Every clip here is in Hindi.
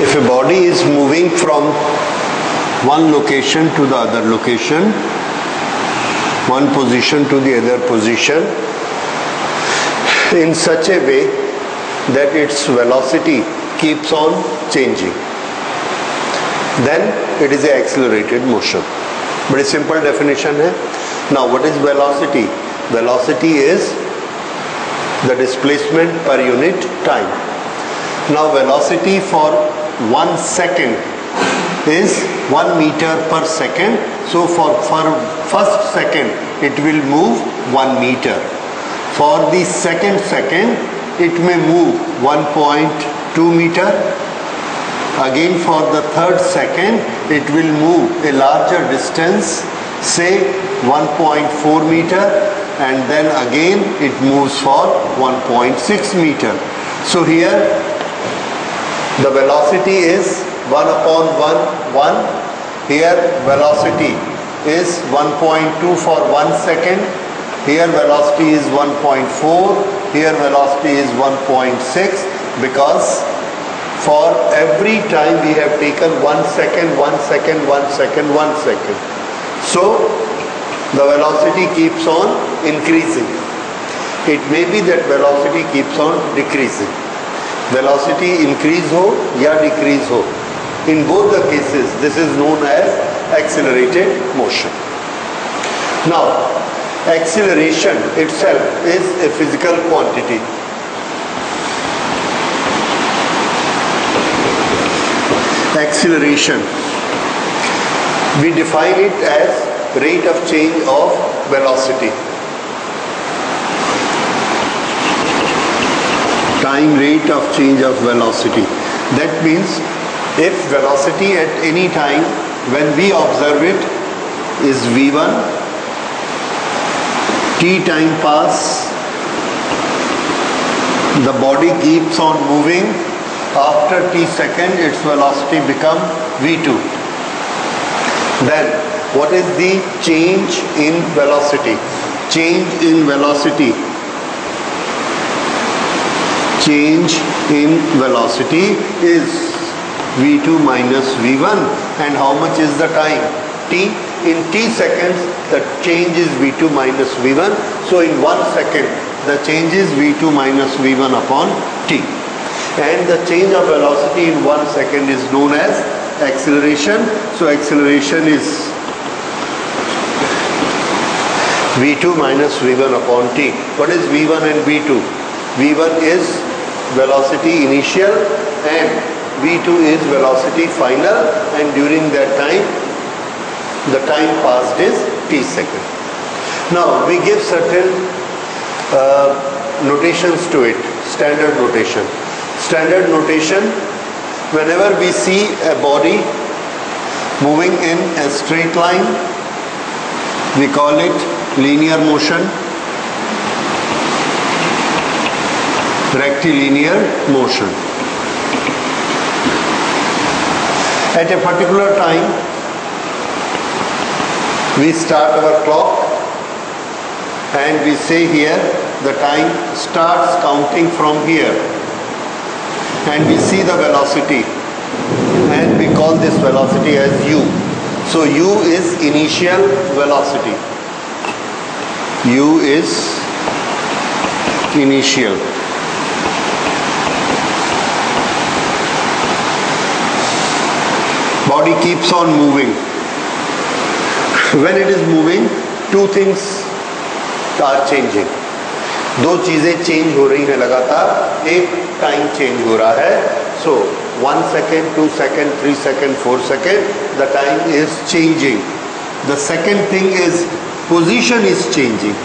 If a body is moving from one location to the other location, one position to the other position, in such a way that its velocity keeps on changing, then it is an accelerated motion. Very simple definition है. Now what is velocity? Velocity is the displacement per unit time. Now velocity for 1 second is 1 meter per second. So for first second it will move 1 meter. For the second it may move 1.2 meter. Again for the third second it will move a larger distance, say 1.4 meter, and then again it moves for 1.6 meter. So here the velocity is 1 upon 1. Here velocity is 1.2 for 1 second. Here velocity is 1.4. Here velocity is 1.6, because for every time we have taken 1 second, 1 second, 1 second, 1 second. So the velocity keeps on increasing. It may be that velocity keeps on decreasing. Velocity increase ho ya decrease ho, in both the cases this is known as accelerated motion. Now acceleration itself is a physical quantity. Acceleration, we define it as rate of change of velocity. Time rate of change of velocity. That means if velocity at any time when we observe it is v1, t time pass, the body keeps on moving. After t second its velocity become v2. Then what is the change in velocity? Change in velocity. Change in velocity is v2 minus v1. And how much is the time? T. In t seconds the change is v2 minus v1. So in 1 second the change is v2 minus v1 upon t. And the change of velocity in 1 second is known as acceleration. So acceleration is v2 minus v1 upon t. What is v1 and v2? v1 is velocity initial and v2 is velocity final, and during that time the time passed is t second. Now we give certain notations to it. Standard notation. Standard notation, whenever we see a body moving in a straight line, we call it linear motion, rectilinear motion. At a particular time, we start our clock and we say here the time starts counting from here, and we see the velocity and we call this velocity as u. So u is initial velocity. U is initial. Body keeps on moving. When it is moving, two things are changing. दो चीजें चेंज हो रही हैं लगातार. एक टाइम चेंज हो रहा है. So 1 second, 2 second, 3 second, 4 second, the time is changing. The second thing is position is changing.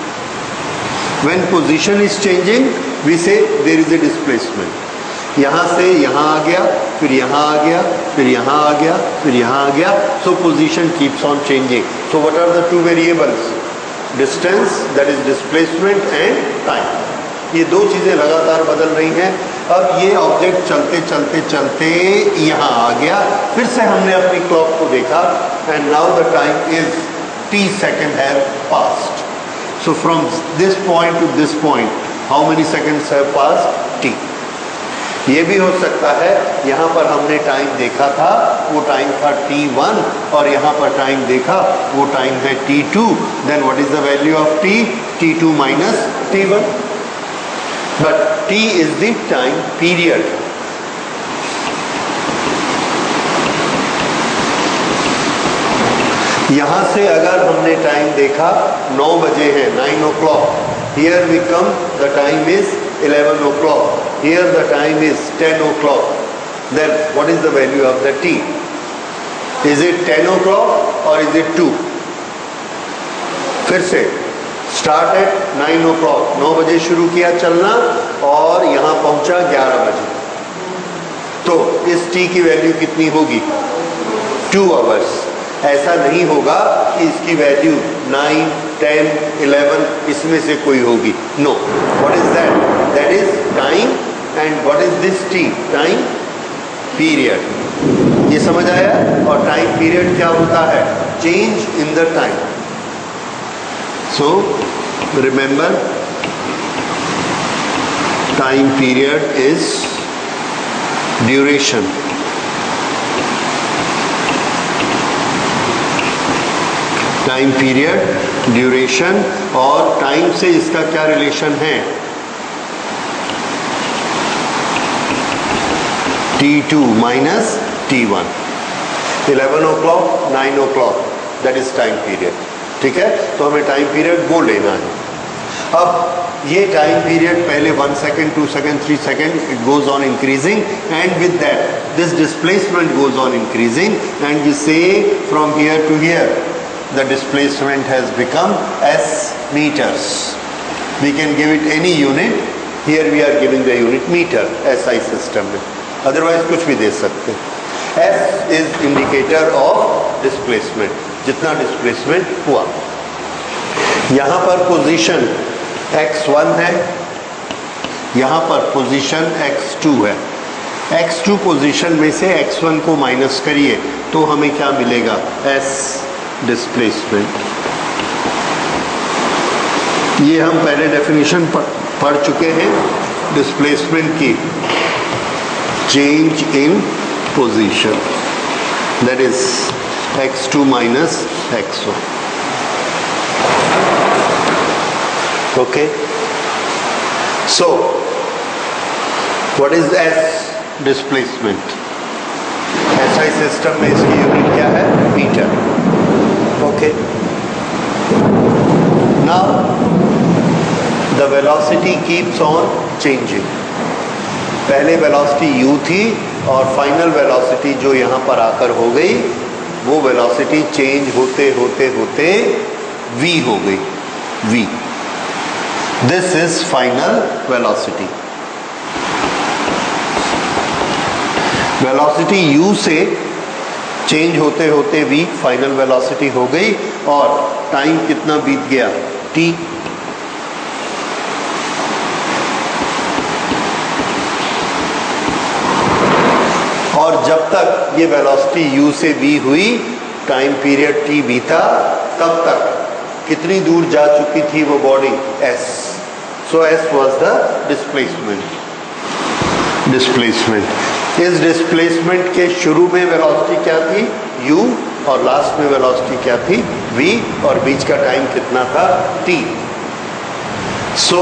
When position is changing, we say there is a displacement. यहाँ से यहाँ आ गया, फिर यहाँ आ गया, फिर यहाँ आ गया, फिर यहाँ आ गया. So position keeps on changing. So what are the two variables? Distance, that is displacement, and time. ये दो चीजें लगातार बदल रही हैं. अब ये ऑब्जेक्ट चलते चलते चलते यहाँ आ गया, फिर से हमने अपनी क्लॉक को देखा, and now the time is t second have passed. So from this point to this point, how many seconds have passed? T. ये भी हो सकता है यहाँ पर हमने टाइम देखा था, वो टाइम था t1 और यहाँ पर टाइम देखा वो टाइम है t2, then what is the value of t? t2 minus t1, but t is the time period. यहाँ से अगर हमने टाइम देखा 9 बजे है, 9 o'clock, here we come, the time is 11 o'clock, here the time is 10 o'clock, then what is the value of the t? Is it 10 o'clock or is it 2? फिर से start at 9 o'clock, 9 बजे शुरू किया चलना और यहाँ पहुँचा 11 बजे, तो इस t की वैल्यू कितनी होगी? 2 hours। ऐसा नहीं होगा कि इसकी वैल्यू 9, 10, 11 इसमें से कोई होगी, no. What is that? That is time, and what is this T? Time period. ये समझ आया? और टाइम पीरियड क्या होता है? Change in the time. So remember, time period is duration. Time period, duration, और टाइम से इसका क्या रिलेशन है? t2 minus t1, 11 o'clock, 9 o'clock, that is time period. ठीक है, तो हमें टाइम पीरियड वो लेना है। अब ये टाइम पीरियड पहले 1 second, 2 second, 3 second, it goes on increasing, and with that this displacement goes on increasing, and we say from here to here the displacement has become s meters. We can give it any unit, here we are giving the unit meter SI system में, otherwise कुछ भी दे सकते हैं। S is indicator of displacement, जितना displacement हुआ। यहाँ पर position x1 है, यहाँ पर position x2 है। x2 पोजीशन में से x1 को माइनस करिए तो हमें क्या मिलेगा? s displacement. ये हम पहले डेफिनेशन पढ़ चुके हैं डिस्प्लेसमेंट की, change in position, that is x2 minus x1। Okay, so what is s displacement? SI system में इसकी यूनिट क्या है? Metre. Okay. Now the velocity keeps on changing. पहले velocity u थी और फाइनल velocity जो यहाँ पर आकर हो गई वो velocity चेंज होते होते होते v हो गई, v। This is final velocity. Velocity u से चेंज होते होते v फाइनल वेलोसिटी हो गई, और टाइम कितना बीत गया? t। और जब तक ये वेलोसिटी u से v हुई, टाइम पीरियड t बीता, तब तक कितनी दूर जा चुकी थी वो body? s। So s was the displacement. इस डिस्प्लेसमेंट के शुरू में वेलोसिटी क्या थी? u, और लास्ट में वेलोसिटी क्या थी? v, और बीच का टाइम कितना था? t। सो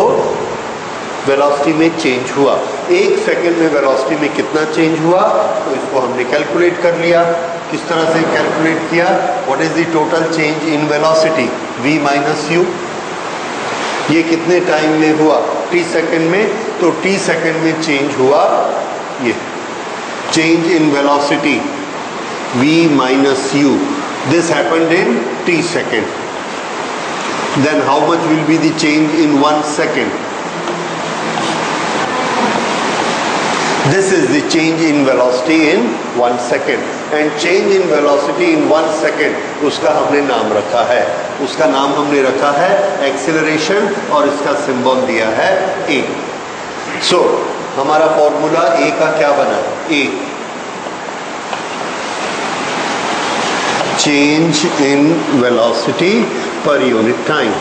वेलोसिटी में चेंज हुआ। 1 सेकेंड में वेलोसिटी में कितना चेंज हुआ? तो इसको हमने कैलकुलेट कर लिया। किस तरह से कैलकुलेट किया? What is the total change in velocity? v minus u। ये कितने टाइम में हुआ? t सेकेंड में। तो t सेकेंड में चेंज हुआ ये change in velocity v minus u. This happened in t second. Then how much will be the change in 1 second? This is the change in velocity in 1 second. And change in velocity in 1 second, उसका हमने नाम रखा है, उसका नाम हमने रखा है acceleration, और इसका सिंबल दिया है a. So हमारा फॉर्मूला a का क्या बना? a change in velocity per unit time.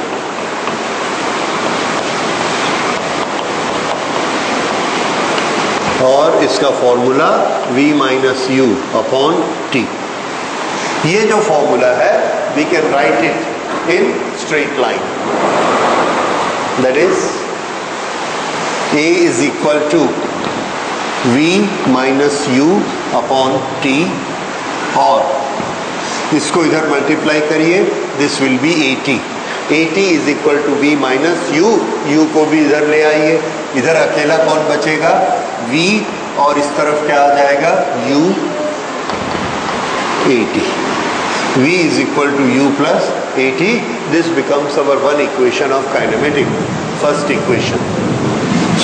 और इसका formula v minus U upon T. ये जो फॉर्मूला है we can write it in straight line, that is a is equal to v minus U upon T, और इसको इधर मल्टीप्लाई करिए, this will be 80। 80 is equal to v minus U, u को भी इधर ले आइए, इधर अकेला कौन बचेगा v, और इस तरफ क्या आ जाएगा u 80। v is equal to u plus 80. This becomes our one equation of kinematic, first equation.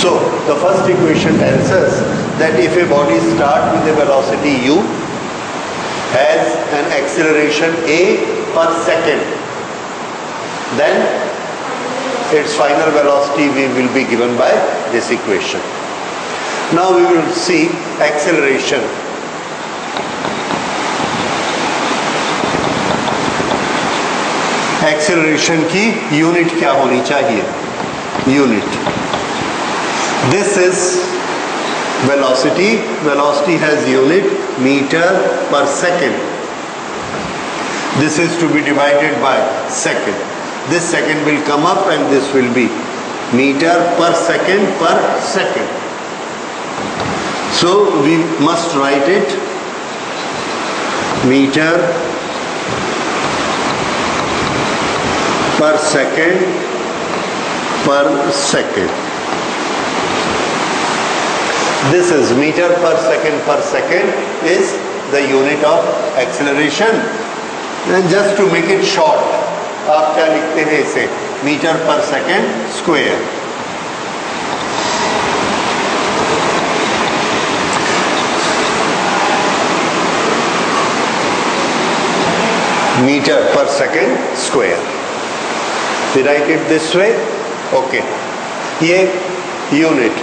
So the first equation tells us that if a body starts with a velocity u, has an acceleration a per second, then its final velocity v will be given by this equation. Now we will see acceleration. Acceleration की यूनिट क्या होनी चाहिए, unit, this is velocity, velocity has unit metre per second, this is to be divided by second, this second will come up and this will be metre per second, so we must write it meter per second. This is meter per second is the unit of acceleration. And just to make it short, आप क्या लिखते हैं इसे, metre per second square. meter per second square. We write it this way. Okay. ये unit.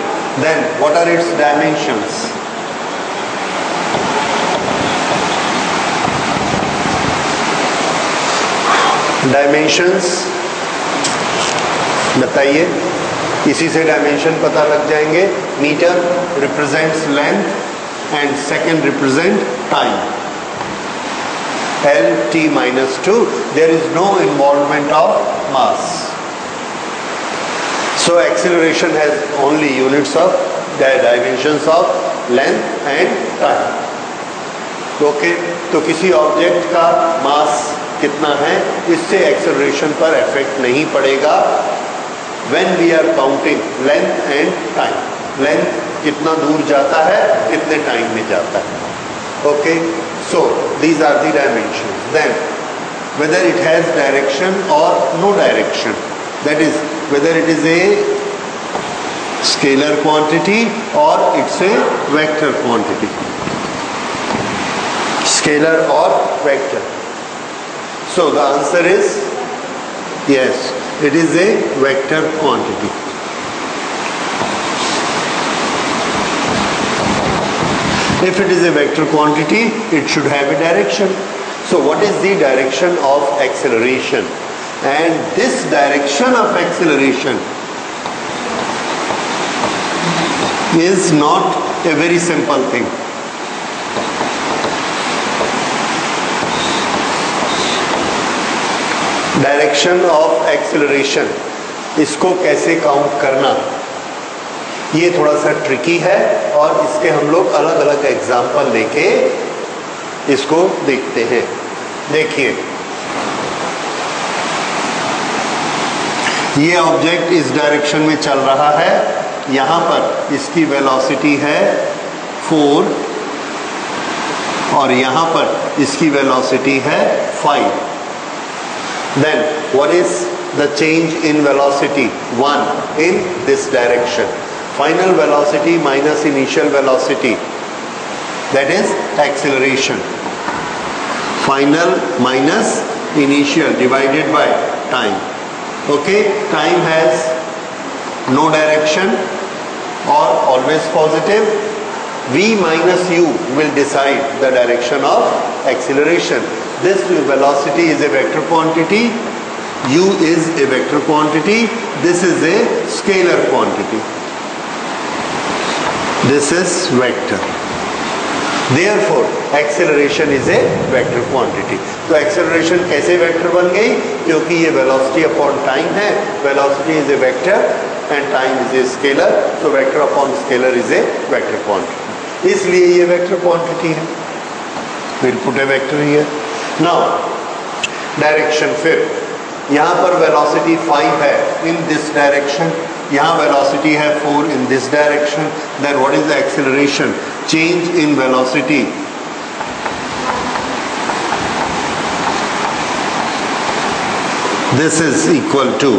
Then what are its dimensions? Dimensions बताइए, इसी से डायमेंशन पता लग जाएंगे। Meter represents length and second represent time. L t minus 2, there is no involvement of mass. So acceleration has only units of dimensions of length and time. Okay, तो किसी ऑब्जेक्ट का मास कितना है इससे एक्सेलरेशन पर इफेक्ट नहीं पड़ेगा when we are counting length and time. Length कितना दूर जाता है, कितने टाइम में जाता है। Okay. So these are the dimensions. Then whether it has direction or no direction, that is whether it is a scalar quantity or it's a vector quantity, scalar or vector. So the answer is yes, it is a vector quantity. If it is a vector quantity, it should have a direction. So what is the direction of acceleration? And this direction of acceleration is not a very simple thing. Direction of acceleration, इसको कैसे काउंट करना, ये थोड़ा सा ट्रिकी है और इसके हम लोग अलग अलग एग्जाम्पल लेके इसको देखते हैं। देखिए, ये ऑब्जेक्ट इस डायरेक्शन में चल रहा है, यहाँ पर इसकी वेलोसिटी है 4 और यहाँ पर इसकी वेलोसिटी है 5। Then what is the change in velocity? 1 in this direction. Final velocity minus initial velocity, that is acceleration. Final minus initial divided by time. Okay, time has no direction or always positive. V minus u will decide the direction of acceleration. This velocity is a vector quantity, u is a vector quantity, this is a scalar quantity. This is vector, therefore acceleration is a vector quantity. तो एक्सेलरेशन कैसे वेक्टर बन गई? क्योंकि ये वेलोसिटी अपॉन टाइम है, velocity is a vector and time is a scalar, तो vector upon scalar is a vector quantity, इसलिए ये वेक्टर क्वांटिटी है। फिर put a vector here. Now direction, फिर यहाँ पर वेलोसिटी 5 है इन दिस डायरेक्शन, यहाँ वेलोसिटी है 4 in this direction, then what is the acceleration? Change in velocity this is equal to,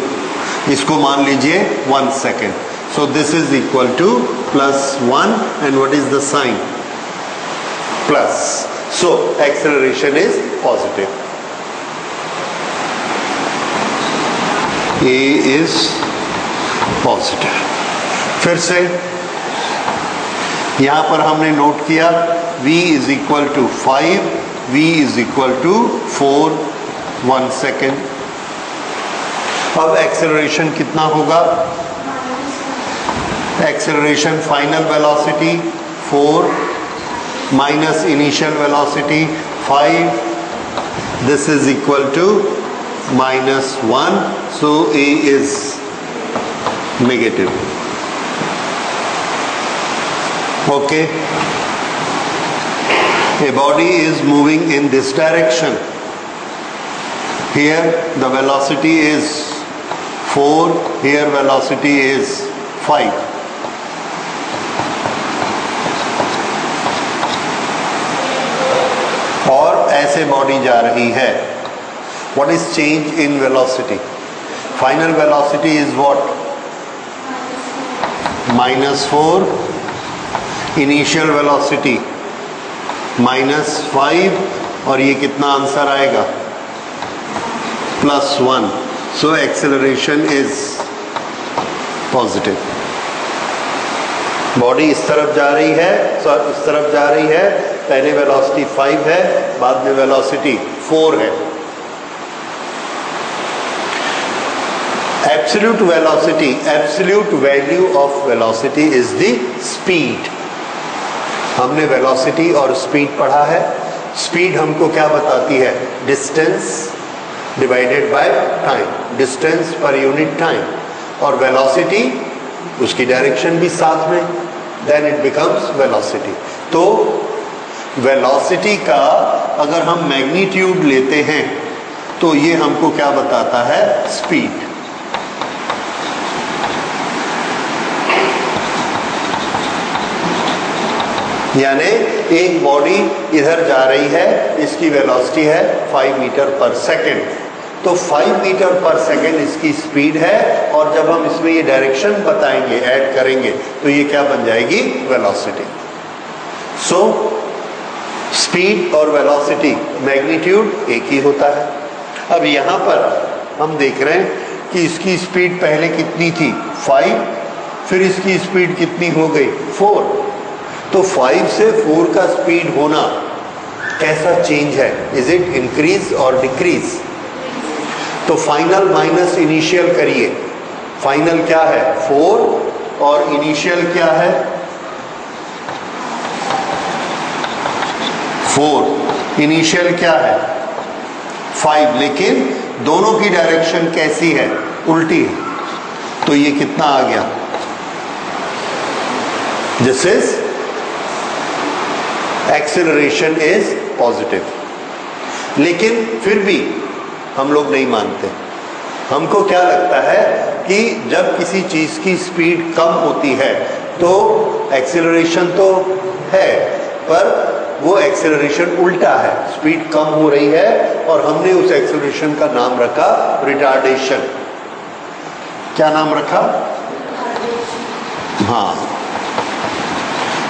इसको मान लीजिए 1 second, so this is equal to +1 and what is the sign? Plus, so acceleration is positive. A is positive। फिर से यहां पर हमने नोट किया V is equal to 5, V is equal to 4, 1 second. अब एक्सेलरेशन कितना होगा? Acceleration final velocity 4 minus initial velocity 5, this is equal to -1, so A is negative. Okay, a body is moving in this direction. Here the velocity is 4, here velocity is 5. और ऐसे बॉडी जा रही है। What is change in velocity? Final velocity is what? -4, initial velocity -5, और ये कितना आंसर आएगा? +1, so acceleration is positive। Body इस तरफ जा रही है, इस तरफ जा रही है, पहले वेलोसिटी 5 है, बाद में वेलोसिटी 4 है। Absolute velocity, absolute value of velocity is the speed। हमने velocity और speed पढ़ा है। Speed हमको क्या बताती है? Distance divided by time, distance per unit time, और velocity उसकी डायरेक्शन भी साथ में, then it becomes velocity। तो velocity का अगर हम मैग्नीट्यूड लेते हैं तो ये हमको क्या बताता है? स्पीड। यानी एक बॉडी इधर जा रही है, इसकी वेलोसिटी है 5 मीटर पर सेकेंड, तो 5 मीटर पर सेकेंड इसकी स्पीड है, और जब हम इसमें ये डायरेक्शन बताएंगे, ऐड करेंगे, तो ये क्या बन जाएगी? वेलोसिटी। सो स्पीड और वेलोसिटी मैग्नीट्यूड एक ही होता है। अब यहाँ पर हम देख रहे हैं कि इसकी स्पीड पहले कितनी थी? 5, फिर इसकी स्पीड कितनी हो गई? 4। तो 5 से 4 का स्पीड होना कैसा चेंज है? इज इट इंक्रीज और डिक्रीज? तो फाइनल माइनस इनिशियल करिए। फाइनल क्या है? 4, और इनिशियल क्या है? 4। इनिशियल क्या है? 5, लेकिन दोनों की डायरेक्शन कैसी है? उल्टी है। तो ये कितना आ गया? This is acceleration is positive. लेकिन फिर भी हम लोग नहीं मानते। हमको क्या लगता है कि जब किसी चीज की स्पीड कम होती है तो एक्सेलरेशन तो है, पर वो एक्सेलरेशन उल्टा है, स्पीड कम हो रही है, और हमने उस एक्सेलरेशन का नाम रखा रिटार्डेशन। क्या नाम रखा? हाँ,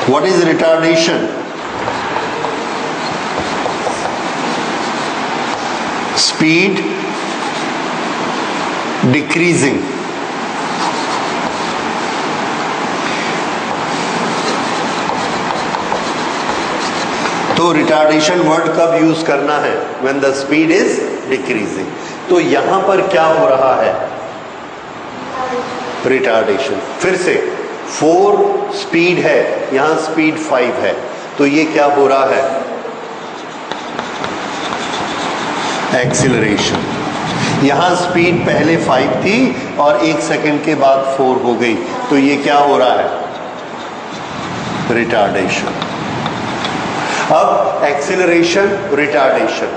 what is retardation? Speed decreasing. तो रिटार्डेशन वर्ड कब यूज करना है? When the speed is decreasing. तो यहां पर क्या हो रहा है? रिटार्डेशन। फिर से 4 स्पीड है, यहां स्पीड 5 है, तो ये क्या हो रहा है? एक्सीलरेशन। यहां स्पीड पहले 5 थी और 1 सेकंड के बाद 4 हो गई, तो ये क्या हो रहा है? रिटार्डेशन। अब एक्सीलरेशन, रिटार्डेशन,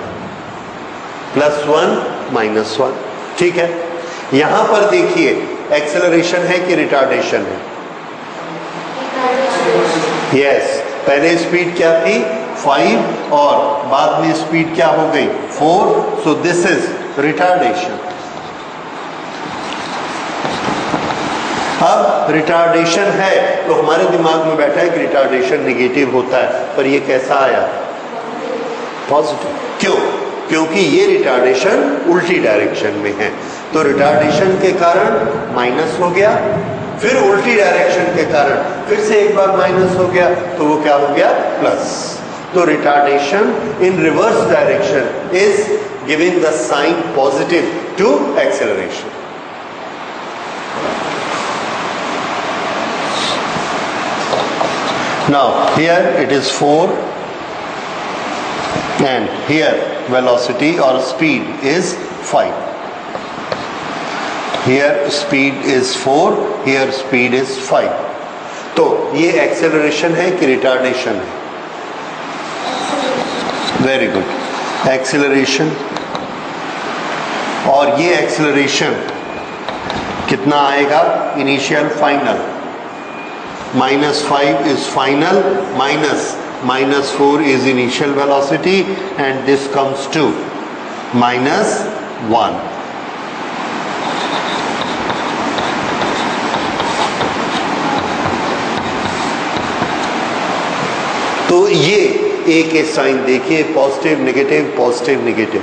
+1 -1, ठीक है। यहां पर देखिए एक्सेलरेशन है कि रिटार्डेशन है? यस, पहले स्पीड क्या थी? 5 और बाद में स्पीड क्या हो गई? 4, सो दिस इज रिटार्डेशन। अब रिटार्डेशन है तो हमारे दिमाग में बैठा है कि रिटार्डेशन नेगेटिव होता है, पर ये कैसा आया? पॉजिटिव। क्यों? क्योंकि ये रिटार्डेशन उल्टी डायरेक्शन में है, तो रिटार्डेशन के कारण माइनस हो गया, फिर उल्टी डायरेक्शन के कारण फिर से एक बार माइनस हो गया, तो वो क्या हो गया? प्लस। तो retardation in reverse direction is giving the sign positive to acceleration. Now here it is 4 and here velocity or speed is 5. Here speed is 4, here speed is 5. तो ये एक्सेलरेशन है कि रिटार्डेशन है? Very good, acceleration. और ये एक्सेलरेशन कितना आएगा? Initial, final. -5 is final, -4 is initial velocity, and this comes to -1. तो ये ए के साइन देखिए, पॉजिटिव नेगेटिव, पॉजिटिव नेगेटिव।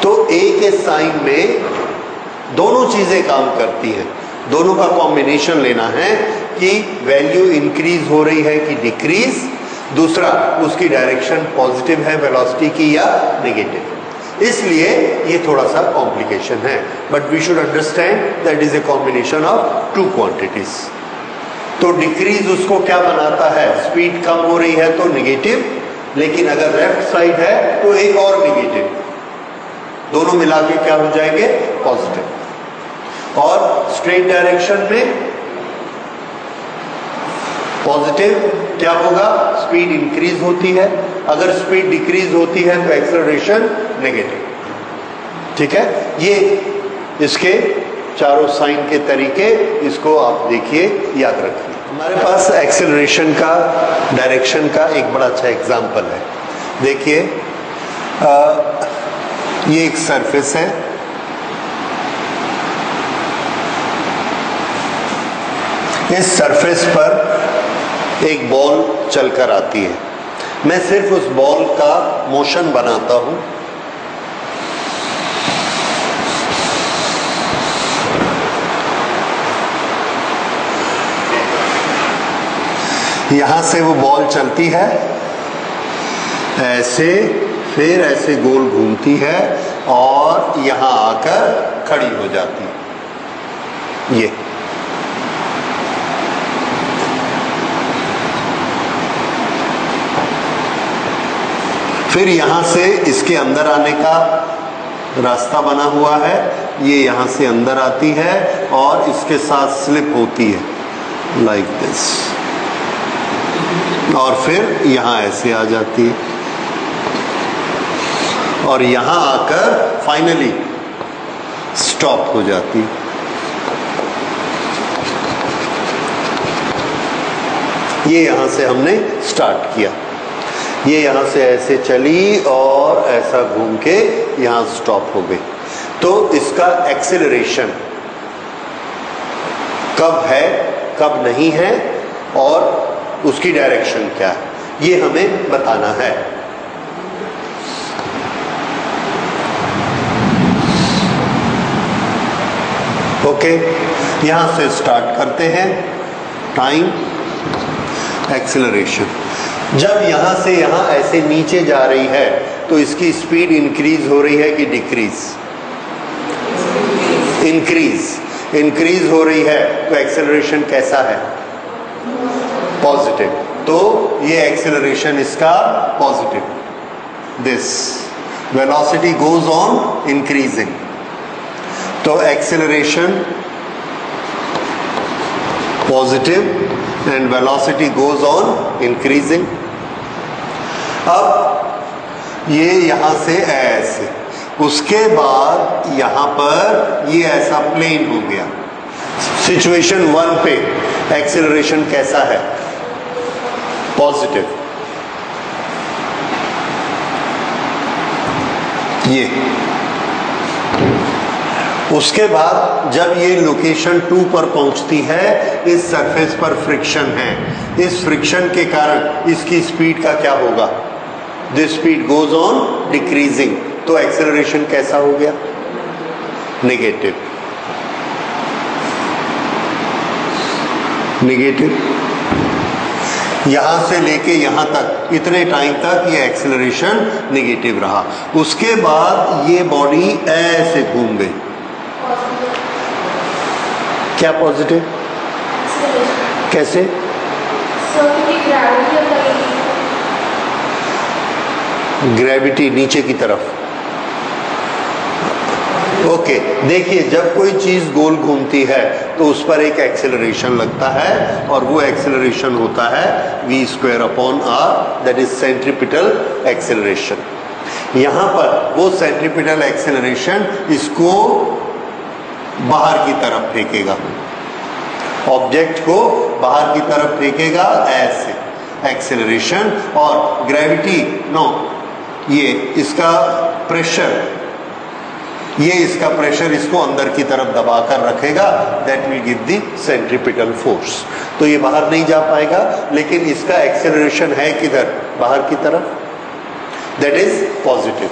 तो ए के साइन में दोनों चीजें काम करती हैं, दोनों का कॉम्बिनेशन लेना है कि वैल्यू इंक्रीज हो रही है कि डिक्रीज, दूसरा उसकी डायरेक्शन पॉजिटिव है वेलोसिटी की या नेगेटिव। इसलिए ये थोड़ा सा कॉम्प्लिकेशन है, but we should understand that is a combination of 2 quantities. तो डिक्रीज उसको क्या बनाता है? स्पीड कम हो रही है तो नेगेटिव, लेकिन अगर लेफ्ट साइड है तो एक और नेगेटिव, दोनों मिला के क्या हो जाएंगे? पॉजिटिव। और स्ट्रेट डायरेक्शन में पॉजिटिव क्या होगा? स्पीड इंक्रीज होती है, अगर स्पीड डिक्रीज होती है तो एक्सेलरेशन नेगेटिव। ठीक है, ये इसके चारों साइन के तरीके, इसको आप देखिए, याद रखिए। हमारे पास एक्सेलरेशन का, डायरेक्शन का एक बड़ा अच्छा एग्जाम्पल है। देखिए, ये एक सरफेस है, इस सरफेस पर एक बॉल चलकर आती है, मैं सिर्फ उस बॉल का मोशन बनाता हूं। यहां से वो बॉल चलती है ऐसे, फिर ऐसे गोल घूमती है और यहां आकर खड़ी हो जाती है। ये फिर यहां से इसके अंदर आने का रास्ता बना हुआ है, ये यहां से अंदर आती है और इसके साथ स्लिप होती है लाइक दिस, और फिर यहां ऐसे आ जाती है और यहां आकर फाइनली स्टॉप हो जाती है। ये यहां से हमने स्टार्ट किया, ये यहां से ऐसे चली और ऐसा घूम के यहां स्टॉप हो गई। तो इसका एक्सेलरेशन कब है, कब नहीं है, और उसकी डायरेक्शन क्या है, ये हमें बताना है। ओके, यहां से स्टार्ट करते हैं। Time, acceleration. जब यहां से यहां ऐसे नीचे जा रही है तो इसकी स्पीड इंक्रीज हो रही है कि डिक्रीज? इंक्रीज। इंक्रीज हो रही है तो एक्सेलरेशन कैसा है? पॉजिटिव। तो ये एक्सेलरेशन इसका positive, this velocity goes on increasing, तो acceleration positive and velocity goes on increasing. अब ये यहां से ऐसे, उसके बाद यहां पर ये ऐसा प्लेन हो गया। सिचुएशन 1 पे एक्सेलरेशन कैसा है? पॉजिटिव। ये उसके बाद जब ये लोकेशन 2 पर पहुंचती है, इस सरफेस पर फ्रिक्शन है, इस फ्रिक्शन के कारण इसकी स्पीड का क्या होगा? This speed goes on decreasing, तो एक्सेलरेशन कैसा हो गया? नेगेटिव। नेगेटिव। यहां से लेके यहां तक, इतने टाइम तक ये एक्सेलरेशन नेगेटिव रहा। उसके बाद ये बॉडी ऐसे घूम गई। क्या पॉजिटिव? कैसे? ग्रेविटी नीचे की तरफ। ओके, देखिए जब कोई चीज गोल घूमती है तो उस पर एक एक्सेलरेशन लगता है और वो एक्सेलरेशन होता है v²/r, that is centripetal acceleration. यहां पर वो सेंट्रीपिटल एक्सेलरेशन इसको बाहर की तरफ फेंकेगा, ऑब्जेक्ट को बाहर की तरफ फेंकेगा ऐसे एक्सेलरेशन, और ग्रेविटी ये इसका प्रेशर, ये इसका प्रेशर इसको अंदर की तरफ दबाकर रखेगा, that will give the centripetal force. तो ये बाहर नहीं जा पाएगा, लेकिन इसका एक्सेलरेशन है किधर? बाहर की तरफ, दैट इज पॉजिटिव।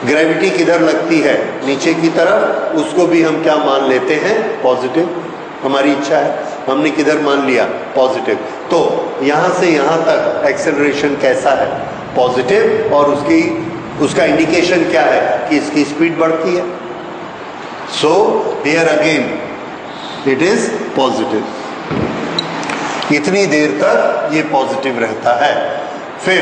ग्रेविटी किधर लगती है? नीचे की तरफ, उसको भी हम क्या मान लेते हैं? पॉजिटिव। हमारी इच्छा है, हमने किधर मान लिया? पॉजिटिव। तो यहां से यहां तक एक्सेलरेशन कैसा है? पॉजिटिव, और उसका इंडिकेशन क्या है कि इसकी स्पीड बढ़ती है। So here again it is positive. इतनी देर तक ये पॉजिटिव रहता है। फिर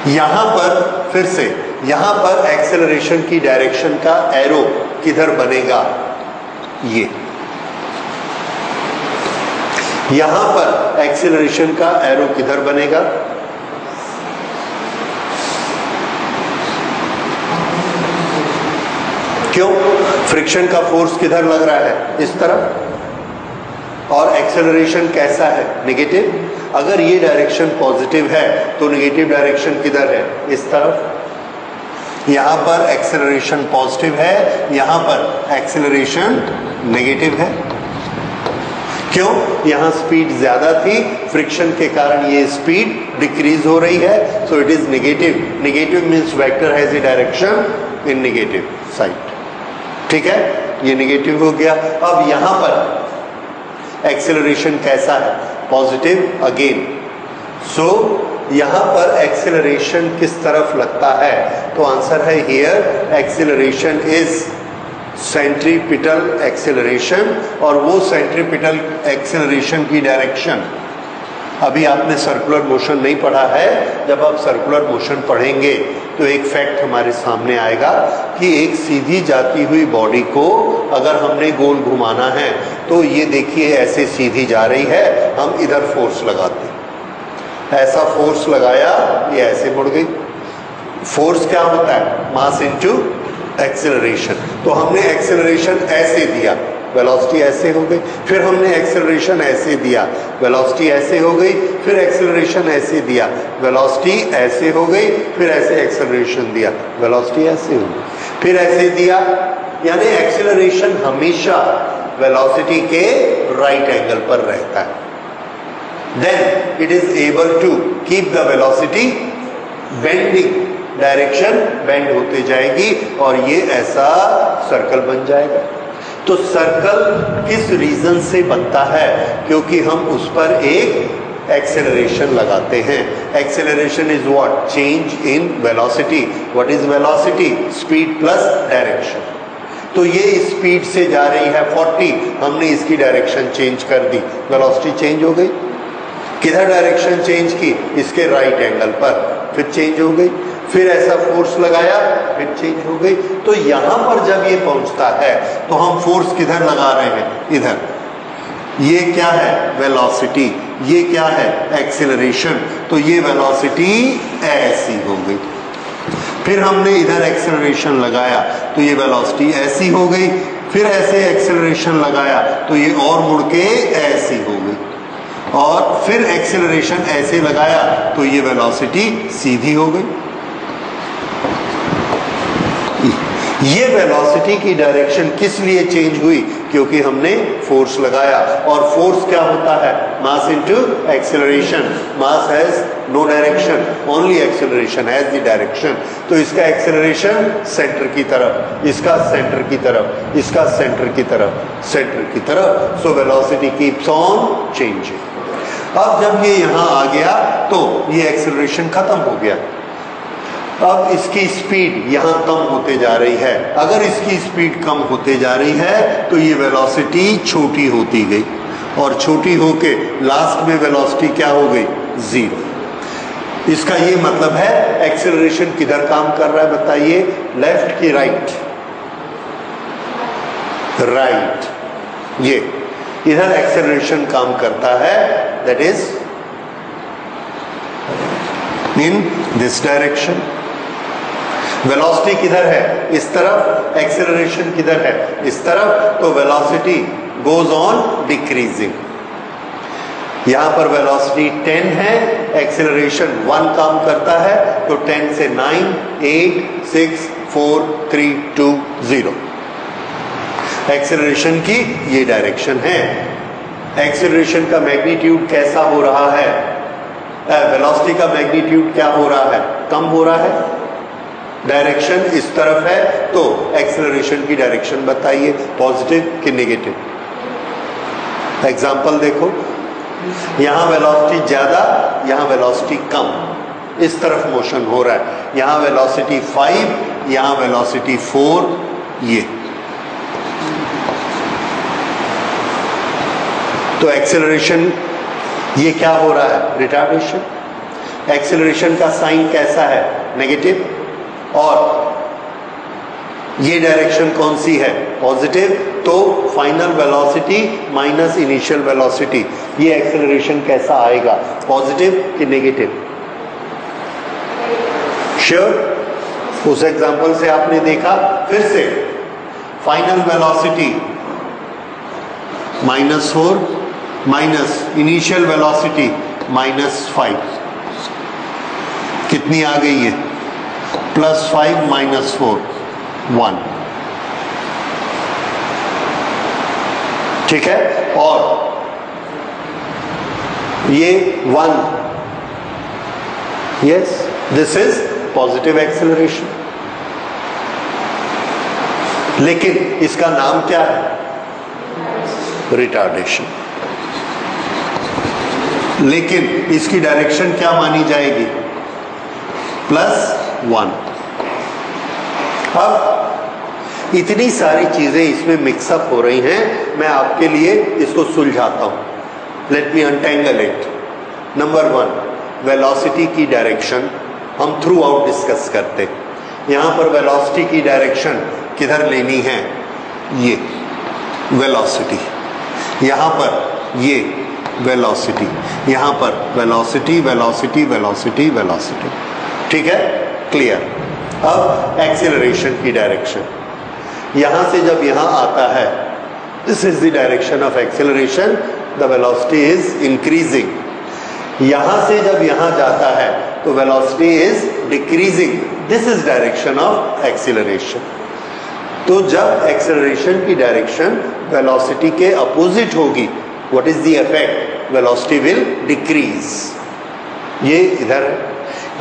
यहां पर फिर से यहां पर एक्सेलरेशन की डायरेक्शन का एरो किधर बनेगा? ये यहां पर एक्सेलरेशन का एरो किधर बनेगा? क्यों? फ्रिक्शन का फोर्स किधर लग रहा है? इस तरफ। और एक्सेलरेशन कैसा है? नेगेटिव। अगर ये डायरेक्शन पॉजिटिव है तो नेगेटिव डायरेक्शन किधर है? इस तरफ। यहां पर एक्सेलरेशन पॉजिटिव है, यहां पर एक्सेलरेशन नेगेटिव है। क्यों? यहां स्पीड ज्यादा थी, फ्रिक्शन के कारण ये स्पीड डिक्रीज हो रही है, so it is negative. Negative means vector has a direction in negative side. ठीक है, ये नेगेटिव हो गया। अब यहां पर एक्सेलरेशन कैसा है? Positive again. सो यहां पर एक्सेलरेशन किस तरफ लगता है? तो आंसर है here acceleration is centripetal acceleration, और वो सेंट्रीपिटल एक्सेलरेशन की डायरेक्शन, अभी आपने सर्कुलर मोशन नहीं पढ़ा है, जब आप सर्कुलर मोशन पढ़ेंगे तो एक फैक्ट हमारे सामने आएगा कि एक सीधी जाती हुई बॉडी को अगर हमने गोल घुमाना है तो ये देखिए ऐसे सीधी जा रही है, हम इधर फोर्स लगाते, ऐसा फोर्स लगाया, ये ऐसे मुड़ गई। फोर्स क्या होता है? Mass into acceleration. तो हमने एक्सेलरेशन ऐसे दिया, वेलोसिटी ऐसे हो गई। फिर हमने एक्सेलरेशन ऐसे दिया, वेलोसिटी ऐसे हो गई। फिर एक्सेलरेशन ऐसे दिया, वेलोसिटी ऐसे हो गई। फिर ऐसे एक्सेलरेशन दिया, वेलोसिटी ऐसे हो गई। फिर ऐसे दिया, यानी एक्सेलरेशन हमेशा वेलोसिटी के राइट एंगल पर रहता है। Then it is able to keep the velocity bending, direction bend होते जाएगी और ये ऐसा सर्कल बन जाएगा। तो सर्कल किस रीजन से बनता है? क्योंकि हम उस पर एक एक्सेलरेशन लगाते हैं। Acceleration is what? Change in velocity. What is velocity? Speed plus direction. तो ये स्पीड से जा रही है 40, हमने इसकी डायरेक्शन चेंज कर दी, वेलोसिटी चेंज हो गई। किधर डायरेक्शन चेंज की? इसके राइट एंगल पर, फिर चेंज हो गई। फिर ऐसा फोर्स लगाया, फिर चेंज हो गई। तो यहां पर जब ये पहुंचता है तो हम फोर्स किधर लगा रहे हैं? इधर। ये क्या है? वेलोसिटी। ये क्या है? एक्सेलरेशन। तो ये वेलोसिटी ऐसी हो गई। फिर हमने इधर एक्सेलरेशन लगाया तो ये वेलोसिटी ऐसी हो गई। फिर ऐसे एक्सेलरेशन लगाया तो ये और मुड़ के ऐसी हो गई, और फिर एक्सेलरेशन ऐसे लगाया तो ये वेलोसिटी सीधी हो गई। ये वेलोसिटी की डायरेक्शन किस लिए चेंज हुई? क्योंकि हमने फोर्स लगाया, और फोर्स क्या होता है? Mass into acceleration. Mass has no direction, only acceleration has the direction. तो इसका एक्सेलरेशन सेंटर की तरफ, इसका सेंटर की तरफ, इसका सेंटर की तरफ, सेंटर की तरफ। So velocity keeps on changing. अब जब ये यहां आ गया तो ये एक्सेलरेशन खत्म हो गया। अब इसकी स्पीड यहां कम होते जा रही है। अगर इसकी स्पीड कम होते जा रही है तो ये वेलोसिटी छोटी होती गई, और छोटी होके लास्ट में वेलोसिटी क्या हो गई? 0। इसका ये मतलब है एक्सेलरेशन किधर काम कर रहा है बताइए? लेफ्ट की राइट? राइट। ये इधर एक्सेलरेशन काम करता है, that is in this direction. Velocity किधर है? इस तरफ। एक्सेलरेशन किधर है? इस तरफ। तो वेलोसिटी गोज ऑन डिक्रीजिंग। यहां पर वेलोसिटी 10 है, एक्सेलरेशन 1 काम करता है, तो 10 से 9, 8, 6, 4, 3, 2, 0। एक्सेलरेशन की ये डायरेक्शन है। एक्सेलरेशन का मैग्नीट्यूड कैसा हो रहा है? वेलोसिटी का मैग्नीट्यूड क्या हो रहा है? कम हो रहा है। डायरेक्शन इस तरफ है, तो एक्सेलरेशन की डायरेक्शन बताइए, पॉजिटिव कि नेगेटिव? एग्जांपल देखो, यहां वेलोसिटी ज्यादा, यहां वेलोसिटी कम, इस तरफ मोशन हो रहा है। यहां वेलोसिटी 5, यहां वेलोसिटी 4। ये तो एक्सेलरेशन ये क्या हो रहा है? रिटार्डेशन। एक्सेलरेशन का साइन कैसा है? नेगेटिव। और ये डायरेक्शन कौन सी है? पॉजिटिव। तो final velocity minus initial velocity, ये एक्सेलरेशन कैसा आएगा? पॉजिटिव कि नेगेटिव? श्योर? उस एग्जांपल से आपने देखा। फिर से final velocity -4 minus initial velocity -5, कितनी आ गई है? +5 - 4, 1। ठीक है। और ये 1, yes, this is positive acceleration. लेकिन इसका नाम क्या है? रिटार्डेशन। लेकिन इसकी डायरेक्शन क्या मानी जाएगी? +1। अब इतनी सारी चीजें इसमें मिक्सअप हो रही हैं, मैं आपके लिए इसको सुलझाता हूं। Let me untangle it. Number 1, velocity की डायरेक्शन हम थ्रू आउट डिस्कस करते हैं। यहां पर वेलोसिटी की डायरेक्शन किधर लेनी है? ये वेलोसिटी, यहां पर ये वेलोसिटी, यहां पर वेलोसिटी, वेलोसिटी, वेलोसिटी, वेलोसिटी। ठीक है, क्लियर। अब एक्सेलरेशन की डायरेक्शन, यहां से जब यहां आता है, this is the direction of acceleration, the velocity is increasing. यहां से जब यहां जाता है तो velocity is decreasing, this is direction of acceleration. तो जब एक्सेलरेशन की डायरेक्शन वेलोसिटी के अपोजिट होगी, what is the effect? Velocity will decrease. ये इधर है,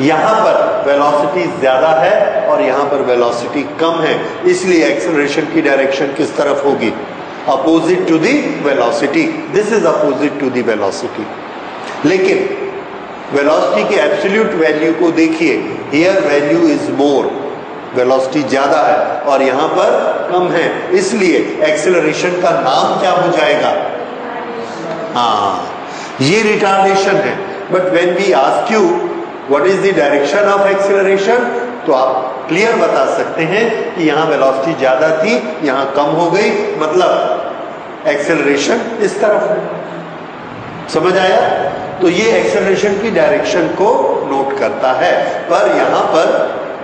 यहां पर वेलोसिटी ज्यादा है और यहां पर वेलोसिटी कम है, इसलिए एक्सेलरेशन की डायरेक्शन किस तरफ होगी? Opposite to the velocity. This is opposite to the velocity. लेकिन वेलोसिटी की एब्सोल्यूट वैल्यू को देखिए, here value is more, velocity ज्यादा है और यहां पर कम है, इसलिए एक्सेलरेशन का नाम क्या हो जाएगा? हाँ, ये रिटार्डेशन है। But when we ask you what is the direction of acceleration, तो आप क्लियर बता सकते हैं कि यहाँ वेलोसिटी ज्यादा थी, यहाँ कम हो गई, मतलब एक्सेलरेशन इस तरफ है। समझ आया? तो ये एक्सेलरेशन की डायरेक्शन को नोट करता है, पर यहाँ पर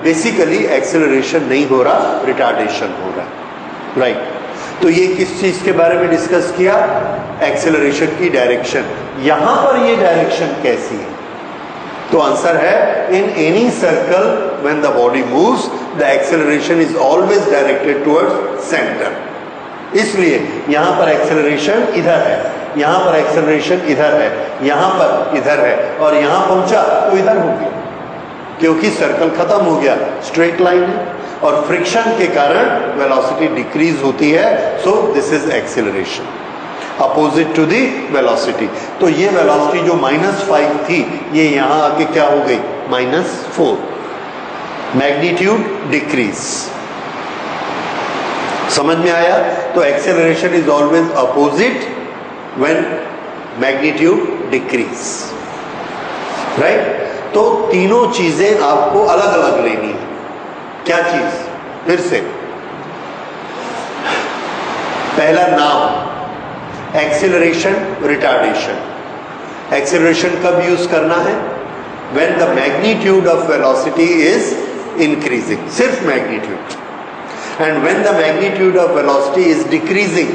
बेसिकली एक्सेलरेशन नहीं हो रहा, रिटार्डेशन हो रहा है। राइट, तो ये किस चीज के बारे में डिस्कस किया? एक्सेलरेशन की डायरेक्शन। यहां पर ये डायरेक्शन कैसी है? तो आंसर है in any circle when the body moves the acceleration is always directed towards centre. इसलिए यहां पर एक्सेलरेशन इधर है, यहां पर एक्सेलरेशन इधर है, यहां पर इधर है, और यहां पहुंचा तो इधर हो गया, क्योंकि सर्कल खत्म हो गया, स्ट्रेट लाइन है, और फ्रिक्शन के कारण वेलोसिटी डिक्रीज होती है। So this is acceleration opposite to the velocity. तो ये वेलोसिटी जो -5 थी, ये यहां आके क्या हो गई? -4। Magnitude decrease. समझ में आया? तो acceleration is always opposite when magnitude decrease. Right? तो तीनों चीजें आपको अलग अलग लेनी है। क्या चीज? फिर से पहला नाम एक्सेलरेशन, रिटार्डेशन। एक्सेलरेशन कब यूज करना है? When the magnitude of velocity is increasing, सिर्फ magnitude. And when the magnitude of velocity is decreasing,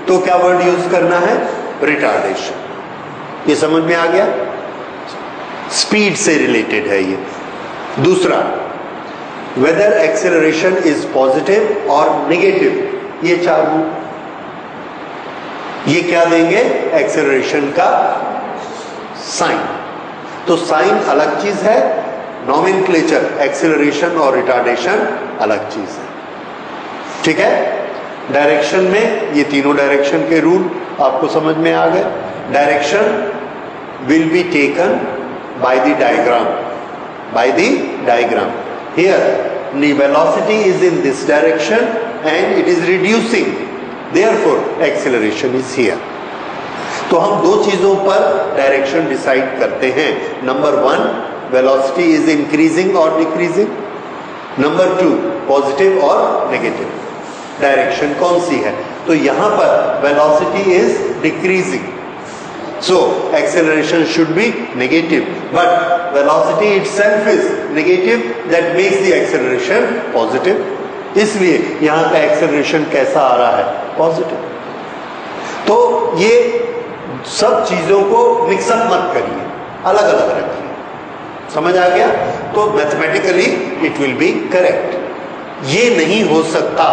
तो क्या वर्ड यूज करना है? रिटार्डेशन। ये समझ में आ गया? स्पीड से रिलेटेड है ये। दूसरा, वेदर एक्सेलरेशन इज पॉजिटिव और नेगेटिव, ये चार रूप, ये क्या देंगे? एक्सेलरेशन का साइन। तो साइन अलग चीज है, नॉमेनक्लेचर एक्सेलरेशन और रिटार्डेशन अलग चीज है। ठीक है? डायरेक्शन में ये तीनों डायरेक्शन के रूल आपको समझ में आ गए। Direction will be taken by the diagram, by the diagram. Here the velocity is in this direction and it is reducing, therefore acceleration is here. तो हम दो चीजों पर डायरेक्शन डिसाइड करते हैं। नंबर 1, वेलोसिटी इज इंक्रीजिंग और डिक्रीजिंग। नंबर 2, पॉजिटिव और नेगेटिव। डायरेक्शन कौन सी है? तो यहां पर velocity is decreasing, so acceleration should be negative, but velocity itself is negative, that makes the acceleration positive. इसलिए यहां का acceleration कैसा आ रहा है? पॉजिटिव। तो ये सब चीजों को मिक्सअप मत करिए, अलग अलग रखिए। समझ आ गया? तो mathematically it will be correct. ये नहीं हो सकता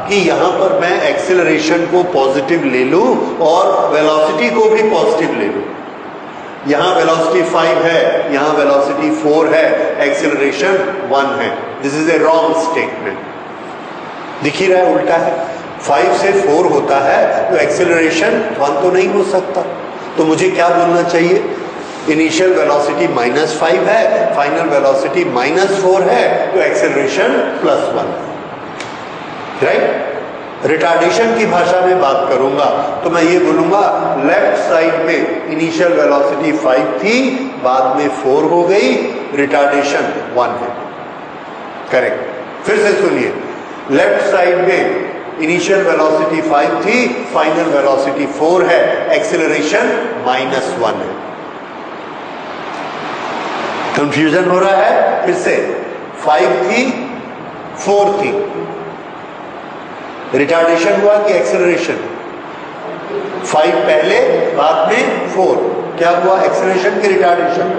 कि यहां पर मैं एक्सेलरेशन को पॉजिटिव ले लूं और वेलोसिटी को भी पॉजिटिव ले लूं। यहां वेलोसिटी 5 है, यहां वेलोसिटी 4 है, एक्सेलरेशन 1 है। This is a wrong statement. दिख ही रहा है, उल्टा है। 5 से 4 होता है तो एक्सेलरेशन 1 तो नहीं हो सकता। तो मुझे क्या बोलना चाहिए? इनिशियल वेलोसिटी -5 है, फाइनल वेलोसिटी -4 है, तो एक्सेलरेशन +1। राइट? रिटार्डेशन की भाषा में बात करूंगा तो मैं ये बोलूंगा लेफ्ट साइड में इनिशियल वेलोसिटी 5 थी, बाद में 4 हो गई, रिटार्डेशन 1 है। करेक्ट? फिर से सुनिए, लेफ्ट साइड में इनिशियल वेलोसिटी 5 थी, फाइनल वेलोसिटी 4 है, एक्सेलरेशन -1 है। कंफ्यूजन हो रहा है? फिर से 5 थी, 4 थी, रिटार्डेशन हुआ कि एक्सेलरेशन? 5 पहले, बाद में 4, क्या हुआ? एक्सेलरेशन की रिटार्डेशन?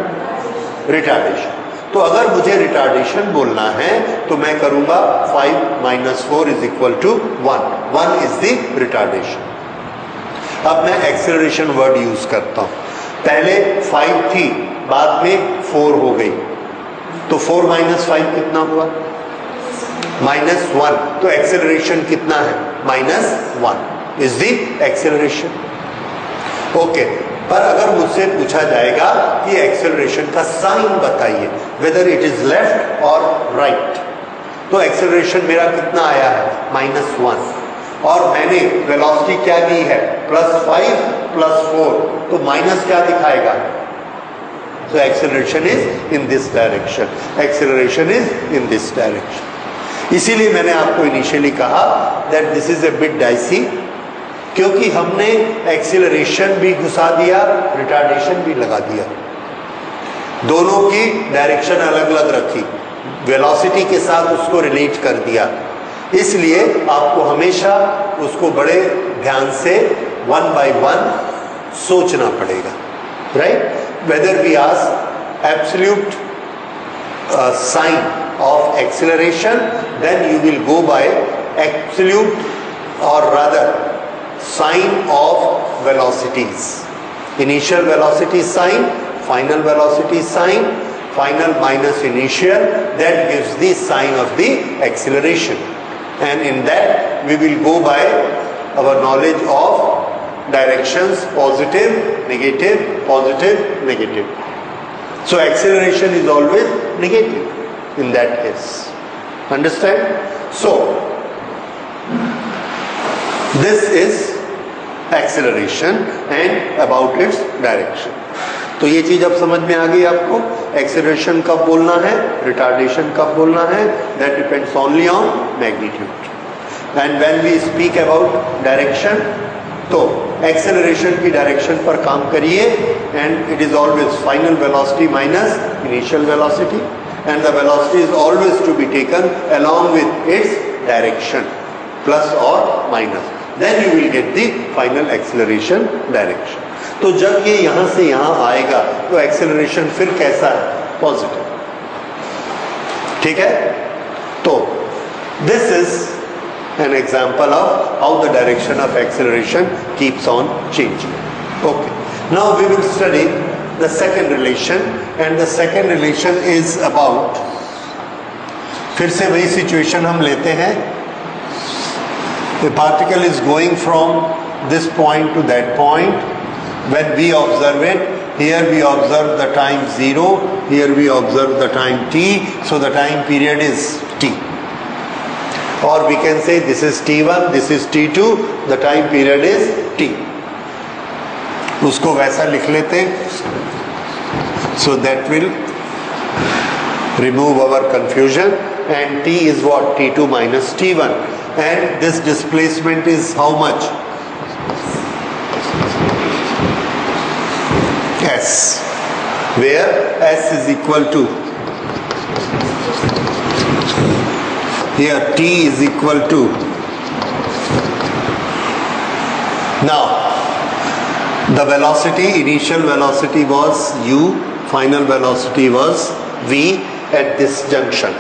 रिटार्डेशन। तो अगर मुझे रिटार्डेशन बोलना है तो मैं करूंगा 5 - 4 = 1। 1 इज द रिटार्डेशन। अब मैं एक्सेलरेशन वर्ड यूज करता हूं। पहले 5 थी, बाद में 4 हो गई, तो 4 - 5 कितना हुआ? -1। तो एक्सेलरेशन कितना है? -1 इज द एक्सेलरेशन। ओके, पर अगर मुझसे पूछा जाएगा कि एक्सेलरेशन का साइन बताइए, वेदर इट इज लेफ्ट और राइट, तो एक्सेलरेशन मेरा कितना आया है? -1। और मैंने वेलोसिटी क्या दी है +5 +4, तो माइनस क्या दिखाएगा? So acceleration is in this direction. Acceleration is in this direction. इसीलिए मैंने आपको इनिशियली कहा that this is a bit dicey, क्योंकि हमने एक्सीलरेशन भी घुसा दिया, रिटार्डेशन भी लगा दिया, दोनों की डायरेक्शन अलग अलग रखी, वेलोसिटी के साथ उसको रिलेट कर दिया। इसलिए आपको हमेशा उसको बड़े ध्यान से 1 by 1 सोचना पड़ेगा, right? Whether we ask absolute sign of acceleration, then you will go by absolute or rather sign of velocities. Initial velocity sign, final velocity sign, final minus initial, that gives the sign of the acceleration. And in that we will go by our knowledge of directions, positive, negative. So acceleration is always negative in that case. Understand? So this is acceleration and about its direction. तो ये चीज अब समझ में आ गई आपको? एक्सेलरेशन कब बोलना है, रिटार्डेशन कब बोलना है, that depends only on magnitude. And when we speak about direction, तो एक्सेलरेशन की डायरेक्शन पर काम करिए, and it is always final velocity minus initial velocity, and the velocity is always to be taken along with its direction, plus और minus, then you will get the final acceleration direction. तो जब ये यहां से यहां आएगा तो एक्सेलरेशन फिर कैसा है? पॉजिटिव, ठीक है? तो this is an example of how the direction of acceleration keeps on changing. Okay, now we will study the second relation, and the second relation is about, फिर से वही situation हम लेते हैं, the particle is going from this point to that point, when we observe it, here we observe the time 0, here we observe the time t, so the time period is t. Or we can say this is t1, this is t2, the time period is t. उसको वैसा लिख लेते, so that will remove our confusion, and t is what? t2 minus t1, and this displacement is how much? S, where S is equal to, here t is equal to, now the velocity, initial velocity was u, final velocity was v at this junction.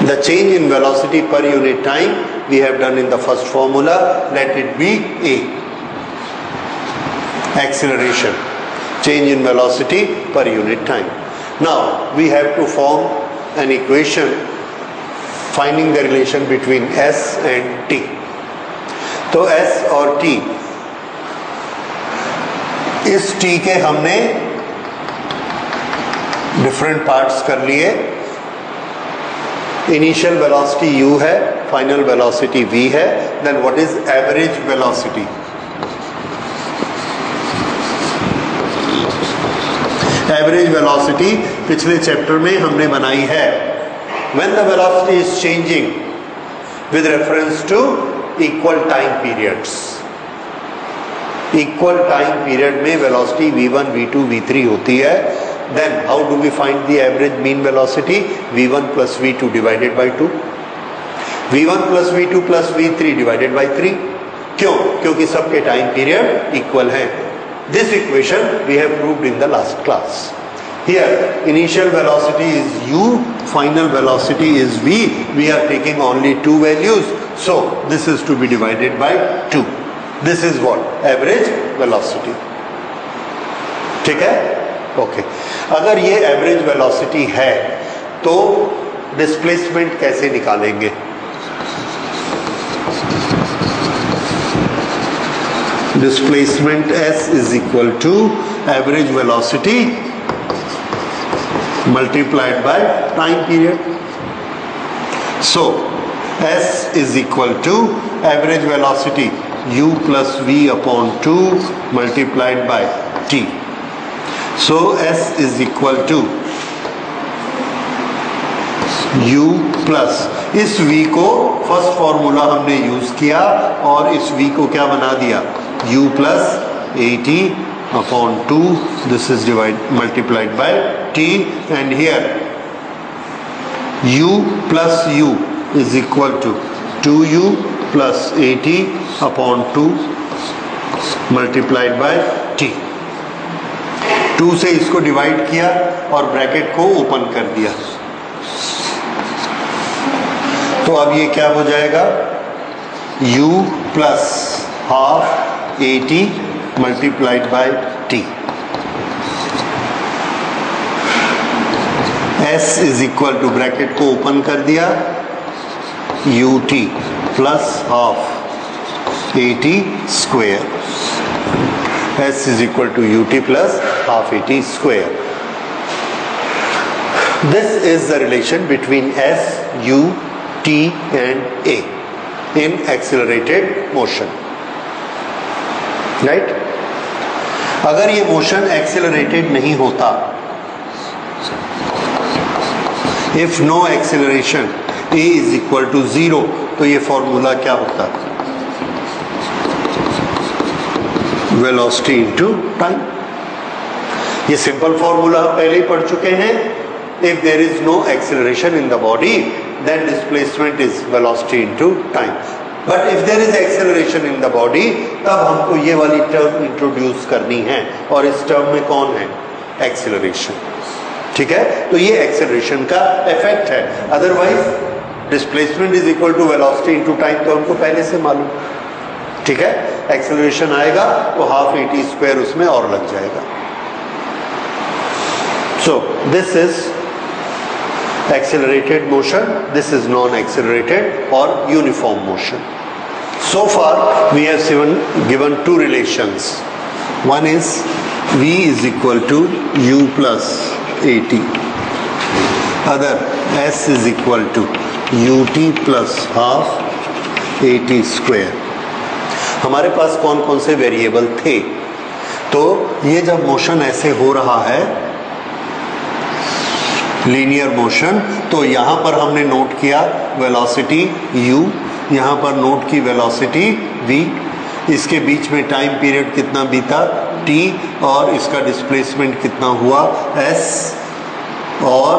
The change in velocity per unit time we have done in the first formula, let it be a. Acceleration, change in velocity per unit time. Now we have to form an equation finding the relation between s and t. तो s और t, इस t के हमने डिफरेंट पार्ट्स कर लिए। इनिशियल वेलोसिटी u है, फाइनल वेलोसिटी v है, then what is average velocity? Average velocity पिछले चैप्टर में हमने बनाई है। When the velocity is changing with reference to equal time periods, equal time period में velocity v1, v2, v3 होती है, then how do we find the average mean velocity? v1 plus v2 divided by 2, v1 plus v2 plus v3 divided by 3. क्यों? क्योंकि सबके time period equal हैं. This equation we have proved in the last class. Here initial velocity is u, final velocity is v, we are taking only two values, so this is to be divided by 2. This is what? Average velocity. ठीक है? Okay. अगर ये average velocity है तो displacement कैसे निकालेंगे? Displacement s is equal to average velocity multiplied by time period. So S is equal to average velocity u plus v upon 2 multiplied by t. So S is equal to u plus, इस v को फर्स्ट फॉर्मूला हमने यूज किया और इस v को क्या बना दिया, u plus 80 upon 2, this is multiplied by t, and here u plus u is equal to 2u plus 80 upon 2 multiplied by t. 2 से इसको डिवाइड किया और ब्रैकेट को ओपन कर दिया, तो अब ये क्या हो जाएगा, u plus half 80 multiplied by t. S is equal to, bracket को ओपन कर दिया, ut plus half 80 square. S is equal to ut plus half 80 square. This is the relation between S, U, T and A in accelerated motion. Right? अगर ये मोशन एक्सेलरेटेड नहीं होता, if no acceleration A is equal to 0, तो ये फॉर्मूला क्या होता, वेलोसिटी इनटू टाइम. ये सिंपल फॉर्मूला पहले ही पढ़ चुके हैं. If there is no acceleration in the body then displacement is velocity into time. But if there is acceleration in the body, तब हमको ये वाली टर्म इंट्रोड्यूस करनी है, और इस टर्म में कौन है, एक्सेलरेशन. ठीक है, तो ये एक्सेलरेशन का इफेक्ट है. Otherwise displacement is equal to velocity into time तो हमको पहले से मालूम. ठीक है, एक्सेलरेशन आएगा तो हाफ 80 स्क्वायर उसमें और लग जाएगा. सो this is accelerated motion, this is non-accelerated or uniform motion. So far we have given two relations. One is v is equal to u plus 80, other s is equal to ut plus half 80 square. हमारे पास कौन कौन से वेरिएबल थे, तो ये जब मोशन ऐसे हो रहा है लीनियर मोशन, तो यहाँ पर हमने नोट किया वेलोसिटी u, यहाँ पर नोट की वेलोसिटी v, इसके बीच में टाइम पीरियड कितना बीता t, और इसका डिस्प्लेसमेंट कितना हुआ s, और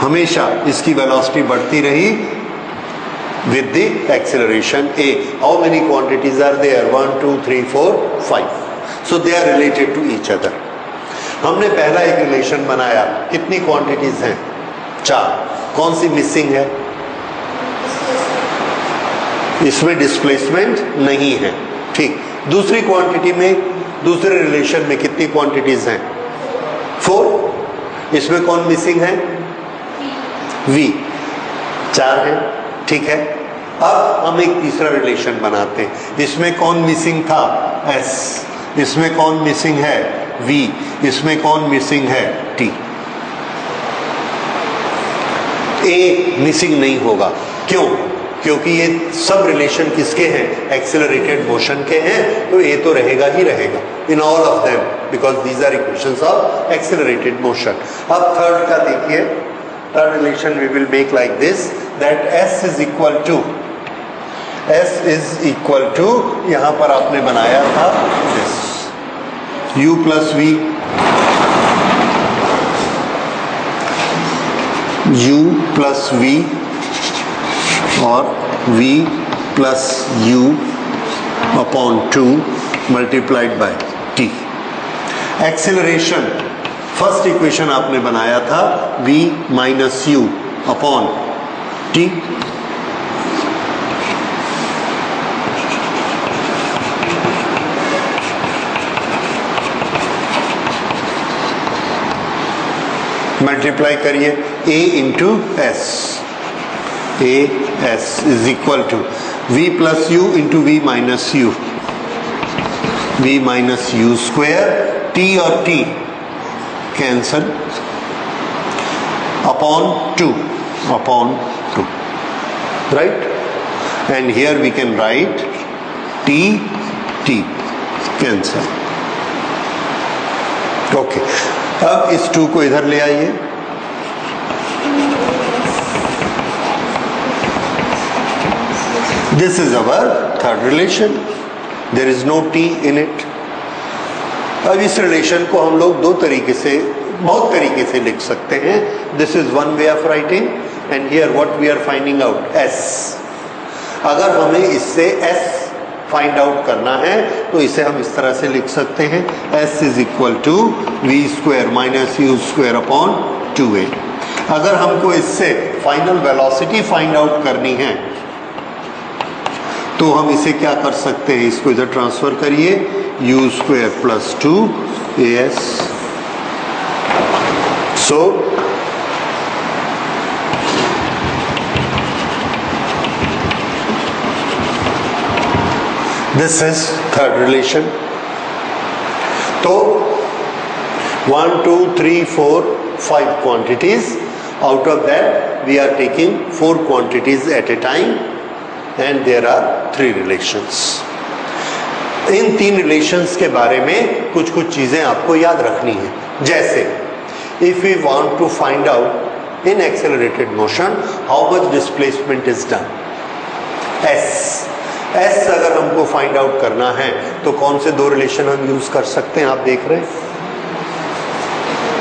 हमेशा इसकी वेलोसिटी बढ़ती रही with the acceleration a. How many quantities are there? 1, 2, 3, 4, 5. So they are related to each other. हमने पहला एक रिलेशन बनाया, कितनी क्वांटिटीज हैं, 4. कौन सी मिसिंग है, इसमें डिस्प्लेसमेंट नहीं है. ठीक, दूसरी क्वांटिटी में, दूसरे रिलेशन में कितनी क्वांटिटीज हैं, 4. इसमें कौन मिसिंग है, v, 4 है. ठीक है, अब हम एक तीसरा रिलेशन बनाते हैं. इसमें कौन मिसिंग था, s. इसमें कौन मिसिंग है, v. इसमें कौन मिसिंग है, t. a मिसिंग नहीं होगा. क्यों? क्योंकि ये सब रिलेशन किसके हैं, एक्सेलरेटेड मोशन के हैं, तो a तो रहेगा ही रहेगा in all of them, because these are equations of accelerated motion. अब थर्ड का देखिए, third relation we will make like this, that s is equal to यहां पर आपने बनाया था this, u plus v, u plus v और v plus u upon 2 multiplied by t. Acceleration first equation आपने बनाया था v minus U upon t. Multiply करिए a into S, a s is equal to v plus U into v minus U, v minus U square, t और t cancel, upon 2. right? And here we can write t, t, cancel. Okay, अब इस 2 को इधर ले आइए. This is our third relation. There is no t in it. अब इस रिलेशन को हम लोग दो तरीके से, बहुत तरीके से लिख सकते हैं. This is one way of writing, and here what we are finding out, s. अगर हमें इससे s फाइंड आउट करना है तो इसे हम इस तरह से लिख सकते हैं, s is equal to V square minus U square upon 2a. अगर हमको इससे फाइनल वेलोसिटी फाइंड आउट करनी है तो हम इसे क्या कर सकते हैं, इसको इधर ट्रांसफर करिए, you square plus 2as. So this is third relation. तो 1 2 3 4 5 quantities. Out of that we are taking 4 quantities at a time, and there are 3 relations. In 3 relations के बारे में कुछ कुछ चीजें आपको याद रखनी है. जैसे if we want to find out in accelerated motion how much displacement is done, s अगर हमको फाइंड आउट करना है तो कौन से 2 रिलेशन हम यूज कर सकते हैं, आप देख रहे हैं,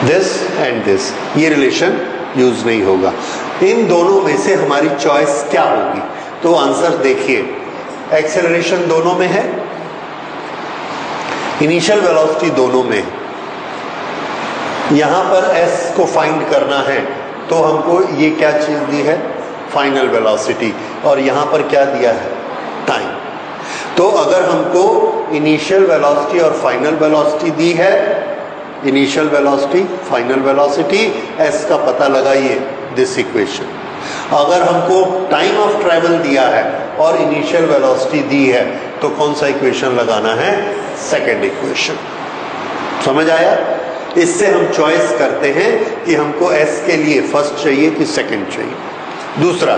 दिस एंड दिस. ये रिलेशन यूज नहीं होगा. इन दोनों में से हमारी चॉइस क्या होगी, तो आंसर देखिए. एक्सेलरेशन दोनों में है, इनिशियल वेलोसिटी दोनों में है. यहां पर s को फाइंड करना है तो हमको ये क्या चीज दी है, फाइनल वेलोसिटी, और यहां पर क्या दिया है, टाइम. तो अगर हमको इनिशियल वेलोसिटी और फाइनल वेलोसिटी दी है, initial velocity, final velocity, s का पता लगाइए, दिस इक्वेशन. अगर हमको टाइम ऑफ ट्रेवल दिया है और इनिशियल वेलोसिटी दी है तो कौन सा इक्वेशन लगाना है, सेकंड इक्वेशन. समझ आया? इससे हम चॉइस करते हैं कि हमको s के लिए फर्स्ट चाहिए कि सेकंड चाहिए. दूसरा,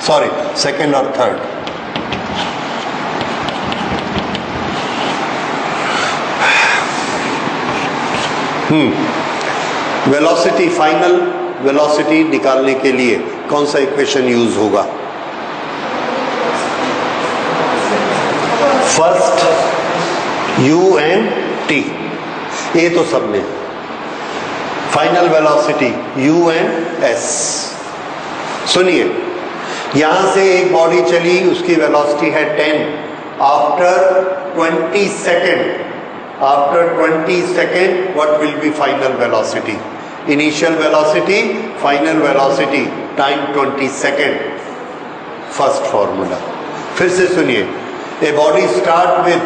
सॉरी, सेकंड और थर्ड. वेलोसिटी, फाइनल वेलोसिटी निकालने के लिए कौन सा इक्वेशन यूज होगा, फर्स्ट u एंड t. ये तो सब में. Final velocity u and s. सुनिए, यहां से एक बॉडी चली, उसकी वेलोसिटी है 10. After 20 second, after 20 second what will be final velocity, initial velocity, final velocity, time 20 second. first formula. फिर से सुनिए, a body start with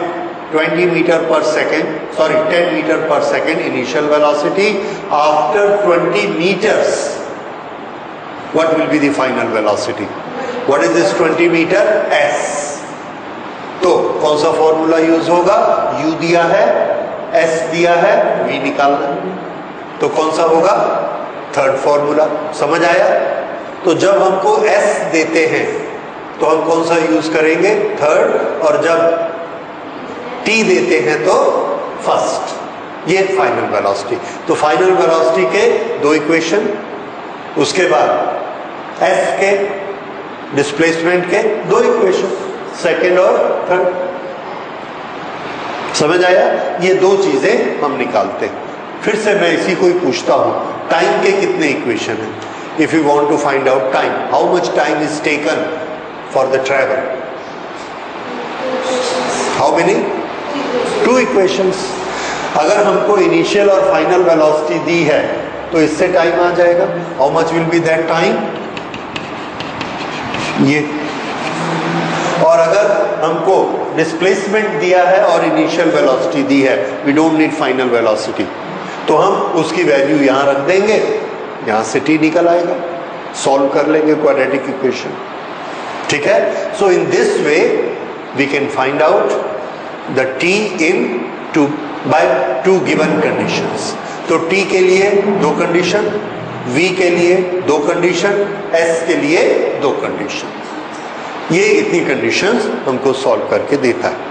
20 meter per second, sorry 10 meter per second initial velocity. After 20 meters what will be the final velocity? What is this 20 meter? s. तो कौन सा फॉर्मूला यूज होगा, u दिया है, s दिया है, v निकालना है, तो कौन सा होगा, थर्ड फॉर्मूला. समझ आया? तो जब हमको s देते हैं तो हम कौन सा यूज करेंगे, थर्ड, और जब t देते हैं तो फर्स्ट. ये फाइनल वेलोसिटी. तो फाइनल वेलोसिटी के 2 इक्वेशन, उसके बाद s के डिस्प्लेसमेंट के 2 इक्वेशन, सेकेंड और थर्ड. समझ आया? ये 2 चीजें हम निकालते हैं. फिर से मैं इसी को ही पूछता हूं, टाइम के कितने इक्वेशन हैं? If you want to find out time, how much time is taken for the travel, how many? 2 equations. अगर हमको इनिशियल और फाइनल वेलोसिटी दी है तो इससे टाइम आ जाएगा. How much will be that time, ये. और अगर हमको डिस्प्लेसमेंट दिया है और इनिशियल वेलोसिटी दी है, we don't need final velocity, तो हम उसकी वैल्यू यहां रख देंगे, यहां से t निकल आएगा, सॉल्व कर लेंगे क्वाड्रेटिक इक्वेशन. ठीक है? So in this way we can find out the t in by 2 given conditions. तो t के लिए 2 कंडीशन, v के लिए 2 कंडीशन, s के लिए 2 कंडीशन। ये इतनी कंडीशंस हमको सॉल्व करके देता है।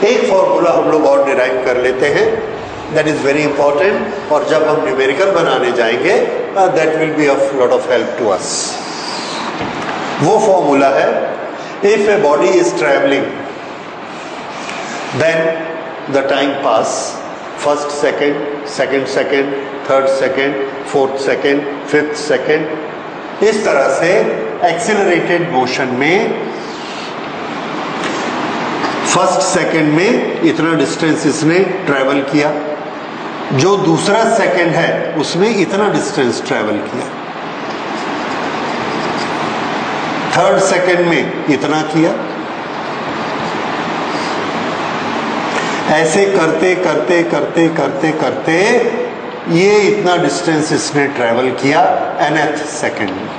एक फॉर्मूला हम लोग और डिराइव कर लेते हैं, दैट इज वेरी इंपॉर्टेंट, और जब हम न्यूमेरिकल बनाने जाएंगे that will be of lot of help to us. वो फॉर्मूला है, if a body is travelling then the time pass first second, second second, third second, fourth second, fifth second, इस तरह से एक्सीलरेटेड मोशन में फर्स्ट सेकेंड में इतना डिस्टेंस इसने ट्रैवल किया, जो दूसरा सेकेंड है उसमें इतना डिस्टेंस ट्रैवल किया, थर्ड सेकेंड में इतना किया, ऐसे करते करते करते करते करते ये इतना डिस्टेंस इसने ट्रैवल किया nth सेकेंड में।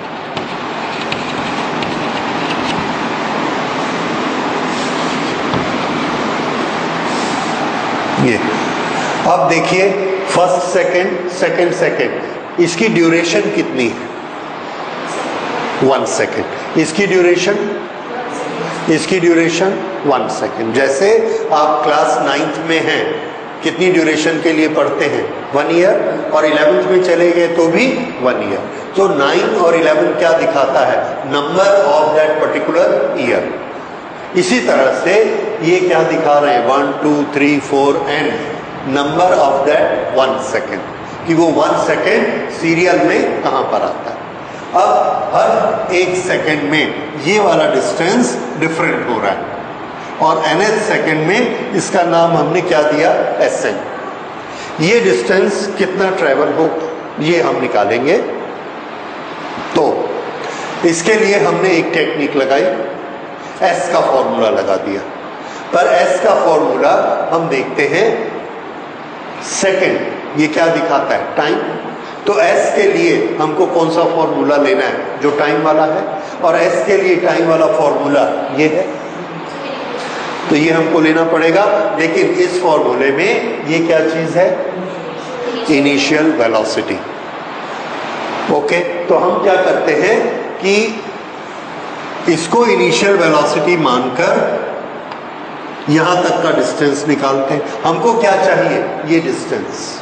ये अब देखिए फर्स्ट सेकेंड, सेकेंड सेकेंड, इसकी ड्यूरेशन कितनी है? 1 सेकेंड। इसकी ड्यूरेशन 1 सेकेंड। जैसे आप क्लास 9th में हैं, कितनी ड्यूरेशन के लिए पढ़ते हैं? 1 ईयर, और 11th में चले गए तो भी 1 ईयर। तो 9 और 11 क्या दिखाता है? Number of that particular year. इसी तरह से ये क्या दिखा रहे हैं? 1 2 3 4 and number of that 1 second, कि वो 1 सेकेंड सीरियल में कहां पर आता है। अब हर 1 सेकेंड में ये वाला डिस्टेंस डिफरेंट हो रहा है, और nth सेकेंड में इसका नाम हमने क्या दिया? Sn। ये डिस्टेंस कितना ट्रैवल हो ये हम निकालेंगे। तो इसके लिए हमने एक टेक्निक लगाई, S का फॉर्मूला लगा दिया। पर S का फॉर्मूला हम देखते हैं सेकेंड, ये क्या दिखाता है? टाइम। तो S के लिए हमको कौन सा फॉर्मूला लेना है? जो टाइम वाला है, और S के लिए टाइम वाला फॉर्मूला ये है, तो ये हमको लेना पड़ेगा। लेकिन इस फॉर्मूले में ये क्या चीज है? Initial velocity. ओके, तो हम क्या करते हैं कि इसको इनिशियल वेलोसिटी मानकर यहां तक का डिस्टेंस निकालते हैं। हमको क्या चाहिए? ये डिस्टेंस।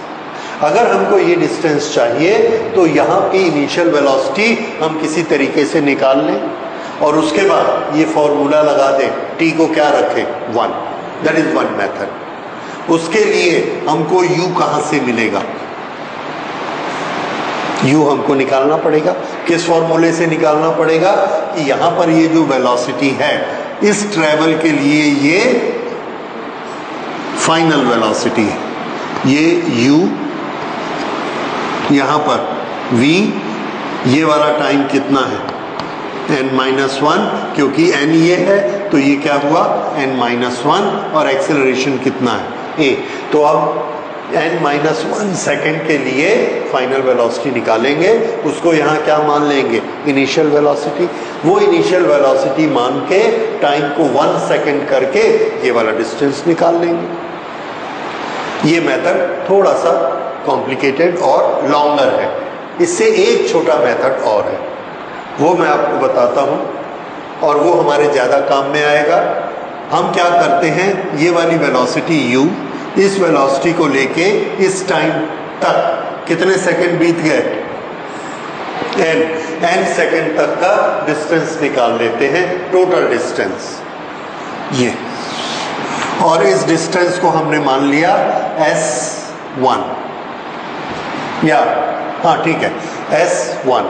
अगर हमको ये डिस्टेंस चाहिए तो यहाँ की इनिशियल वेलोसिटी हम किसी तरीके से निकाल लें, और उसके बाद ये फॉर्मूला लगा दें, t को क्या रखें? 1। That is one method. उसके लिए हमको u कहां से मिलेगा? u हमको निकालना पड़ेगा। किस फॉर्मूले से निकालना पड़ेगा? कि यहां पर ये जो वेलोसिटी है, इस ट्रेवल के लिए ये फाइनल वेलोसिटी है, ये u, यहां पर v, ये वाला टाइम कितना है? n-1, क्योंकि n ये है तो ये क्या हुआ? n-1, और एक्सेलरेशन कितना है? a। तो अब n-1 सेकेंड के लिए फाइनल वेलोसिटी निकालेंगे, उसको यहाँ क्या मान लेंगे? Initial velocity. वो इनिशियल वेलोसिटी मान के टाइम को 1 सेकेंड करके ये वाला डिस्टेंस निकाल लेंगे। ये मेथड थोड़ा सा कॉम्प्लिकेटेड और लॉन्गर है। इससे एक छोटा मेथड और है, वो मैं आपको बताता हूँ, और वो हमारे ज़्यादा काम में आएगा। हम क्या करते हैं? ये वाली वेलोसिटी u, इस वेलोसिटी को लेके इस टाइम तक कितने सेकंड बीत गए? n सेकंड तक का डिस्टेंस निकाल लेते हैं, टोटल डिस्टेंस ये, और इस डिस्टेंस को हमने मान लिया s1, या हाँ ठीक है s1।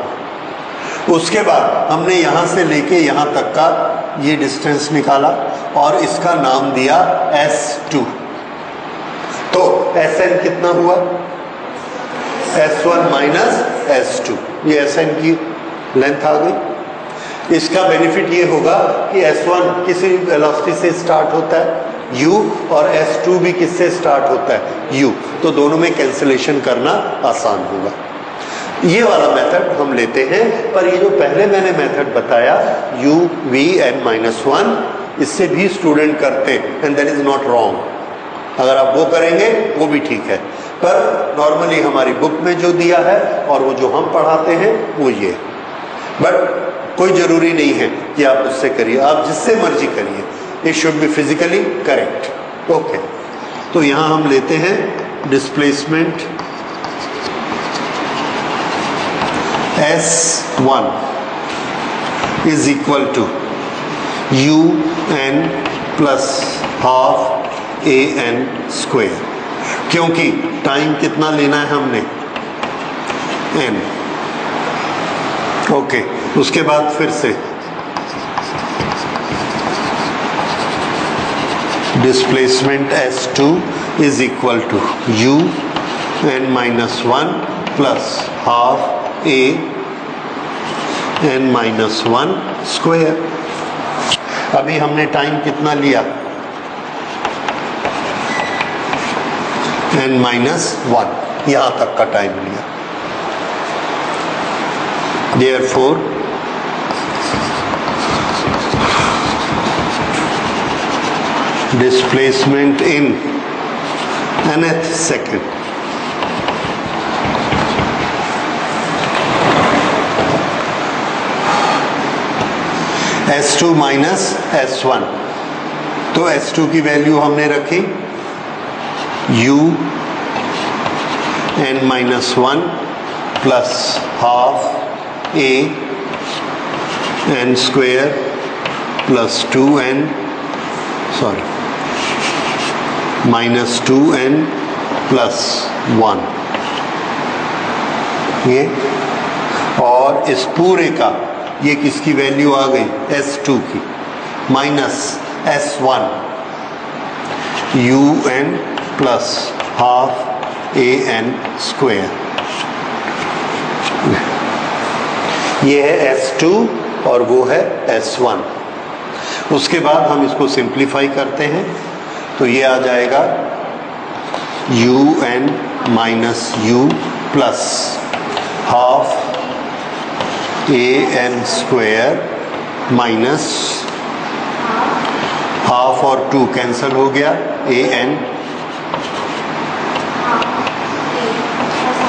उसके बाद हमने यहां से लेके यहां तक का ये डिस्टेंस निकाला और इसका नाम दिया s2। तो Sn कितना हुआ? S1 माइनस S2, ये Sn की लेंथ आ गई। इसका बेनिफिट ये होगा कि S1 किसी वेलोसिटी से स्टार्ट होता है u, और S2 भी किससे स्टार्ट होता है? u। तो दोनों में कैंसिलेशन करना आसान होगा। ये वाला मेथड हम लेते हैं, पर ये जो पहले मैंने मेथड बताया u v n-1, इससे भी स्टूडेंट करते, and that is not wrong. अगर आप वो करेंगे वो भी ठीक है, पर नॉर्मली हमारी बुक में जो दिया है और वो जो हम पढ़ाते हैं वो ये, बट कोई ज़रूरी नहीं है कि आप उससे करिए, आप जिससे मर्जी करिए, it should be physically correct. Okay, तो यहाँ हम लेते हैं displacement S1 is equal to UN plus half AN square, क्योंकि टाइम कितना लेना है हमने n। ओके, उसके बाद फिर से displacement S2 is equal to UN minus 1 plus half AN minus 1 square. अभी हमने टाइम कितना लिया, n माइनस 1, यहां तक का टाइम लिया। Therefore displacement in nth second S2 minus S1, तो S2 की वैल्यू हमने रखी UN minus 1 plus half AN square plus 2N minus 2N plus 1, ये, और इस पूरे का ये किसकी वैल्यू आ गई, S2 की, minus S1 UN plus half AN square, ये है S2 और वो है S1। उसके बाद हम इसको सिंप्लीफाई करते हैं, तो ये आ जाएगा UN minus U plus half AN square minus half और 2 कैंसल हो गया, AN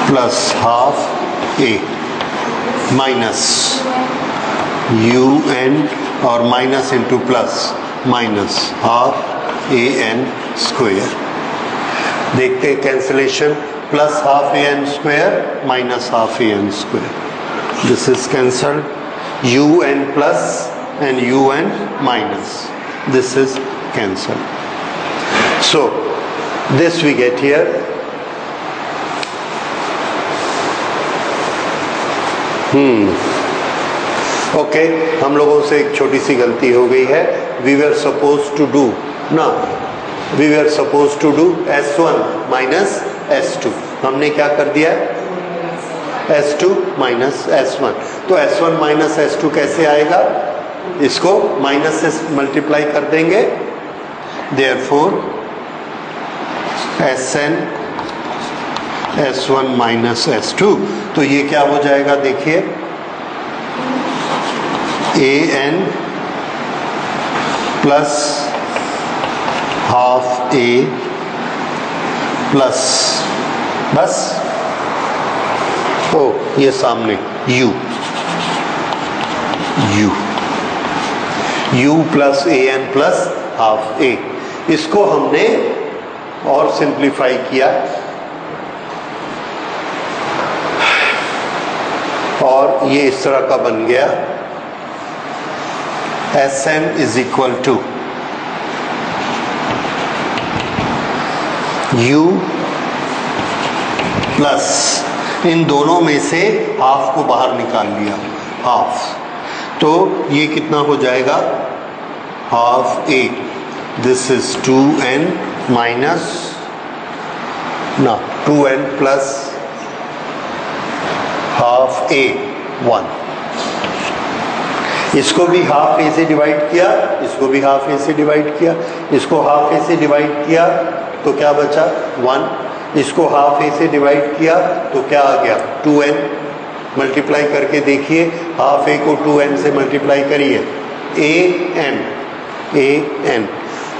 plus half A minus UN और minus into plus minus half AN square. देखते हैं cancellation, plus half AN square minus half AN square, this is cancelled, UN plus and UN minus, this is cancelled. So this we get here, okay, हम लोगों से एक छोटी सी गलती हो गई है, we were supposed to do ना, we were supposed to do S1 minus S2, हमने क्या कर दिया है, S2 माइनस S1, तो S1 माइनस S2 कैसे आएगा, इसको माइनस से मल्टीप्लाई कर देंगे, therefore SN S1 minus S2, तो ये क्या हो जाएगा, देखिए AN plus half A plus, बस, ओ ये सामने U plus AN plus half A, इसको हमने और सिंप्लीफाई किया और ये इस तरह का बन गया, SN is equal to U plus, इन दोनों में से हाफ को बाहर निकाल लिया, हाफ, तो ये कितना हो जाएगा, half A, this is 2N minus ना 2N प्लस हाफ A 1, इसको भी हाफ A से डिवाइड किया, इसको भी हाफ A से डिवाइड किया, इसको हाफ A से डिवाइड किया तो क्या बचा 1, इसको हाफ A से डिवाइड किया तो क्या आ गया 2N, मल्टीप्लाई करके देखिए, हाफ A को 2N से मल्टीप्लाई करिए, AN,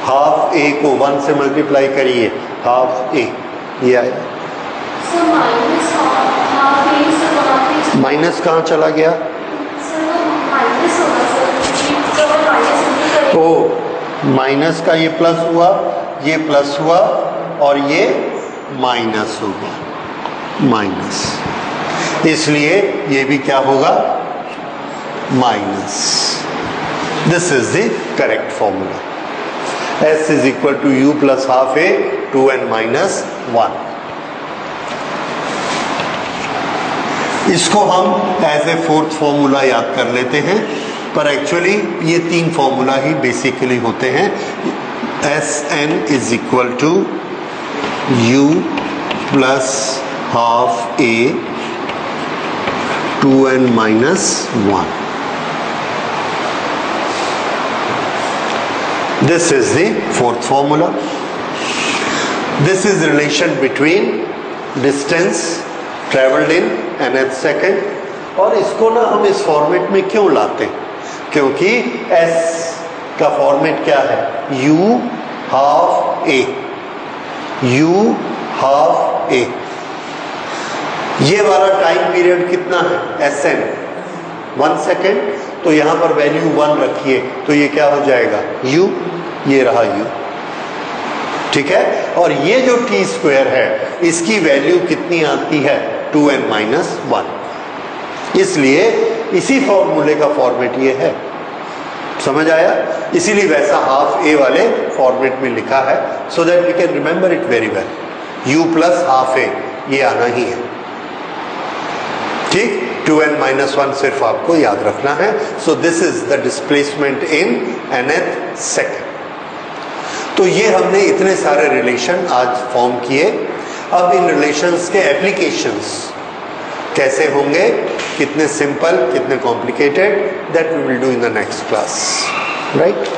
हाफ A को 1 से मल्टीप्लाई करिए, हाफ A, ये आया, माइनस कहाँ चला गया? तो माइनस का ये प्लस हुआ, ये प्लस हुआ और ये माइनस हो गया, माइनस, इसलिए ये भी क्या होगा? Minus. This is the correct formula. S is equal to u plus half a 2n minus 1। इसको हम एज ए फोर्थ फॉर्मूला याद कर लेते हैं, पर एक्चुअली ये तीन फॉर्मूला ही बेसिकली होते हैं। Sn is equal to u plus half a 2n minus 1। This is the fourth formula. This is the relation between distance traveled in nth second। और इसको ना हम इस फॉर्मेट में क्यों लाते हैं? क्योंकि S का फॉर्मेट क्या है? U half a, U half a। ये वाला टाइम पीरियड कितना है? Sn 1 second. तो यहां पर वैल्यू 1 रखिए तो ये क्या हो जाएगा? U, ये रहा U, ठीक है। और ये जो टी स्क्वायर है इसकी वैल्यू कितनी आती है? 2n minus 1। इसलिए इसी फॉर्मूले का फॉर्मेट ये है, समझ आया? इसीलिए वैसा हाफ ए वाले फॉर्मेट में लिखा है, so that we can remember it very well. U plus half a ये आना ही है, ठीक। 2n minus 1 सिर्फ आपको याद रखना है। So this is the displacement in nth second. तो ये हमने इतने सारे रिलेशन आज फॉर्म किए। अब इन रिलेशंस के एप्लीकेशंस कैसे होंगे, कितने सिंपल, कितने complicated, that we will do in the next class, right.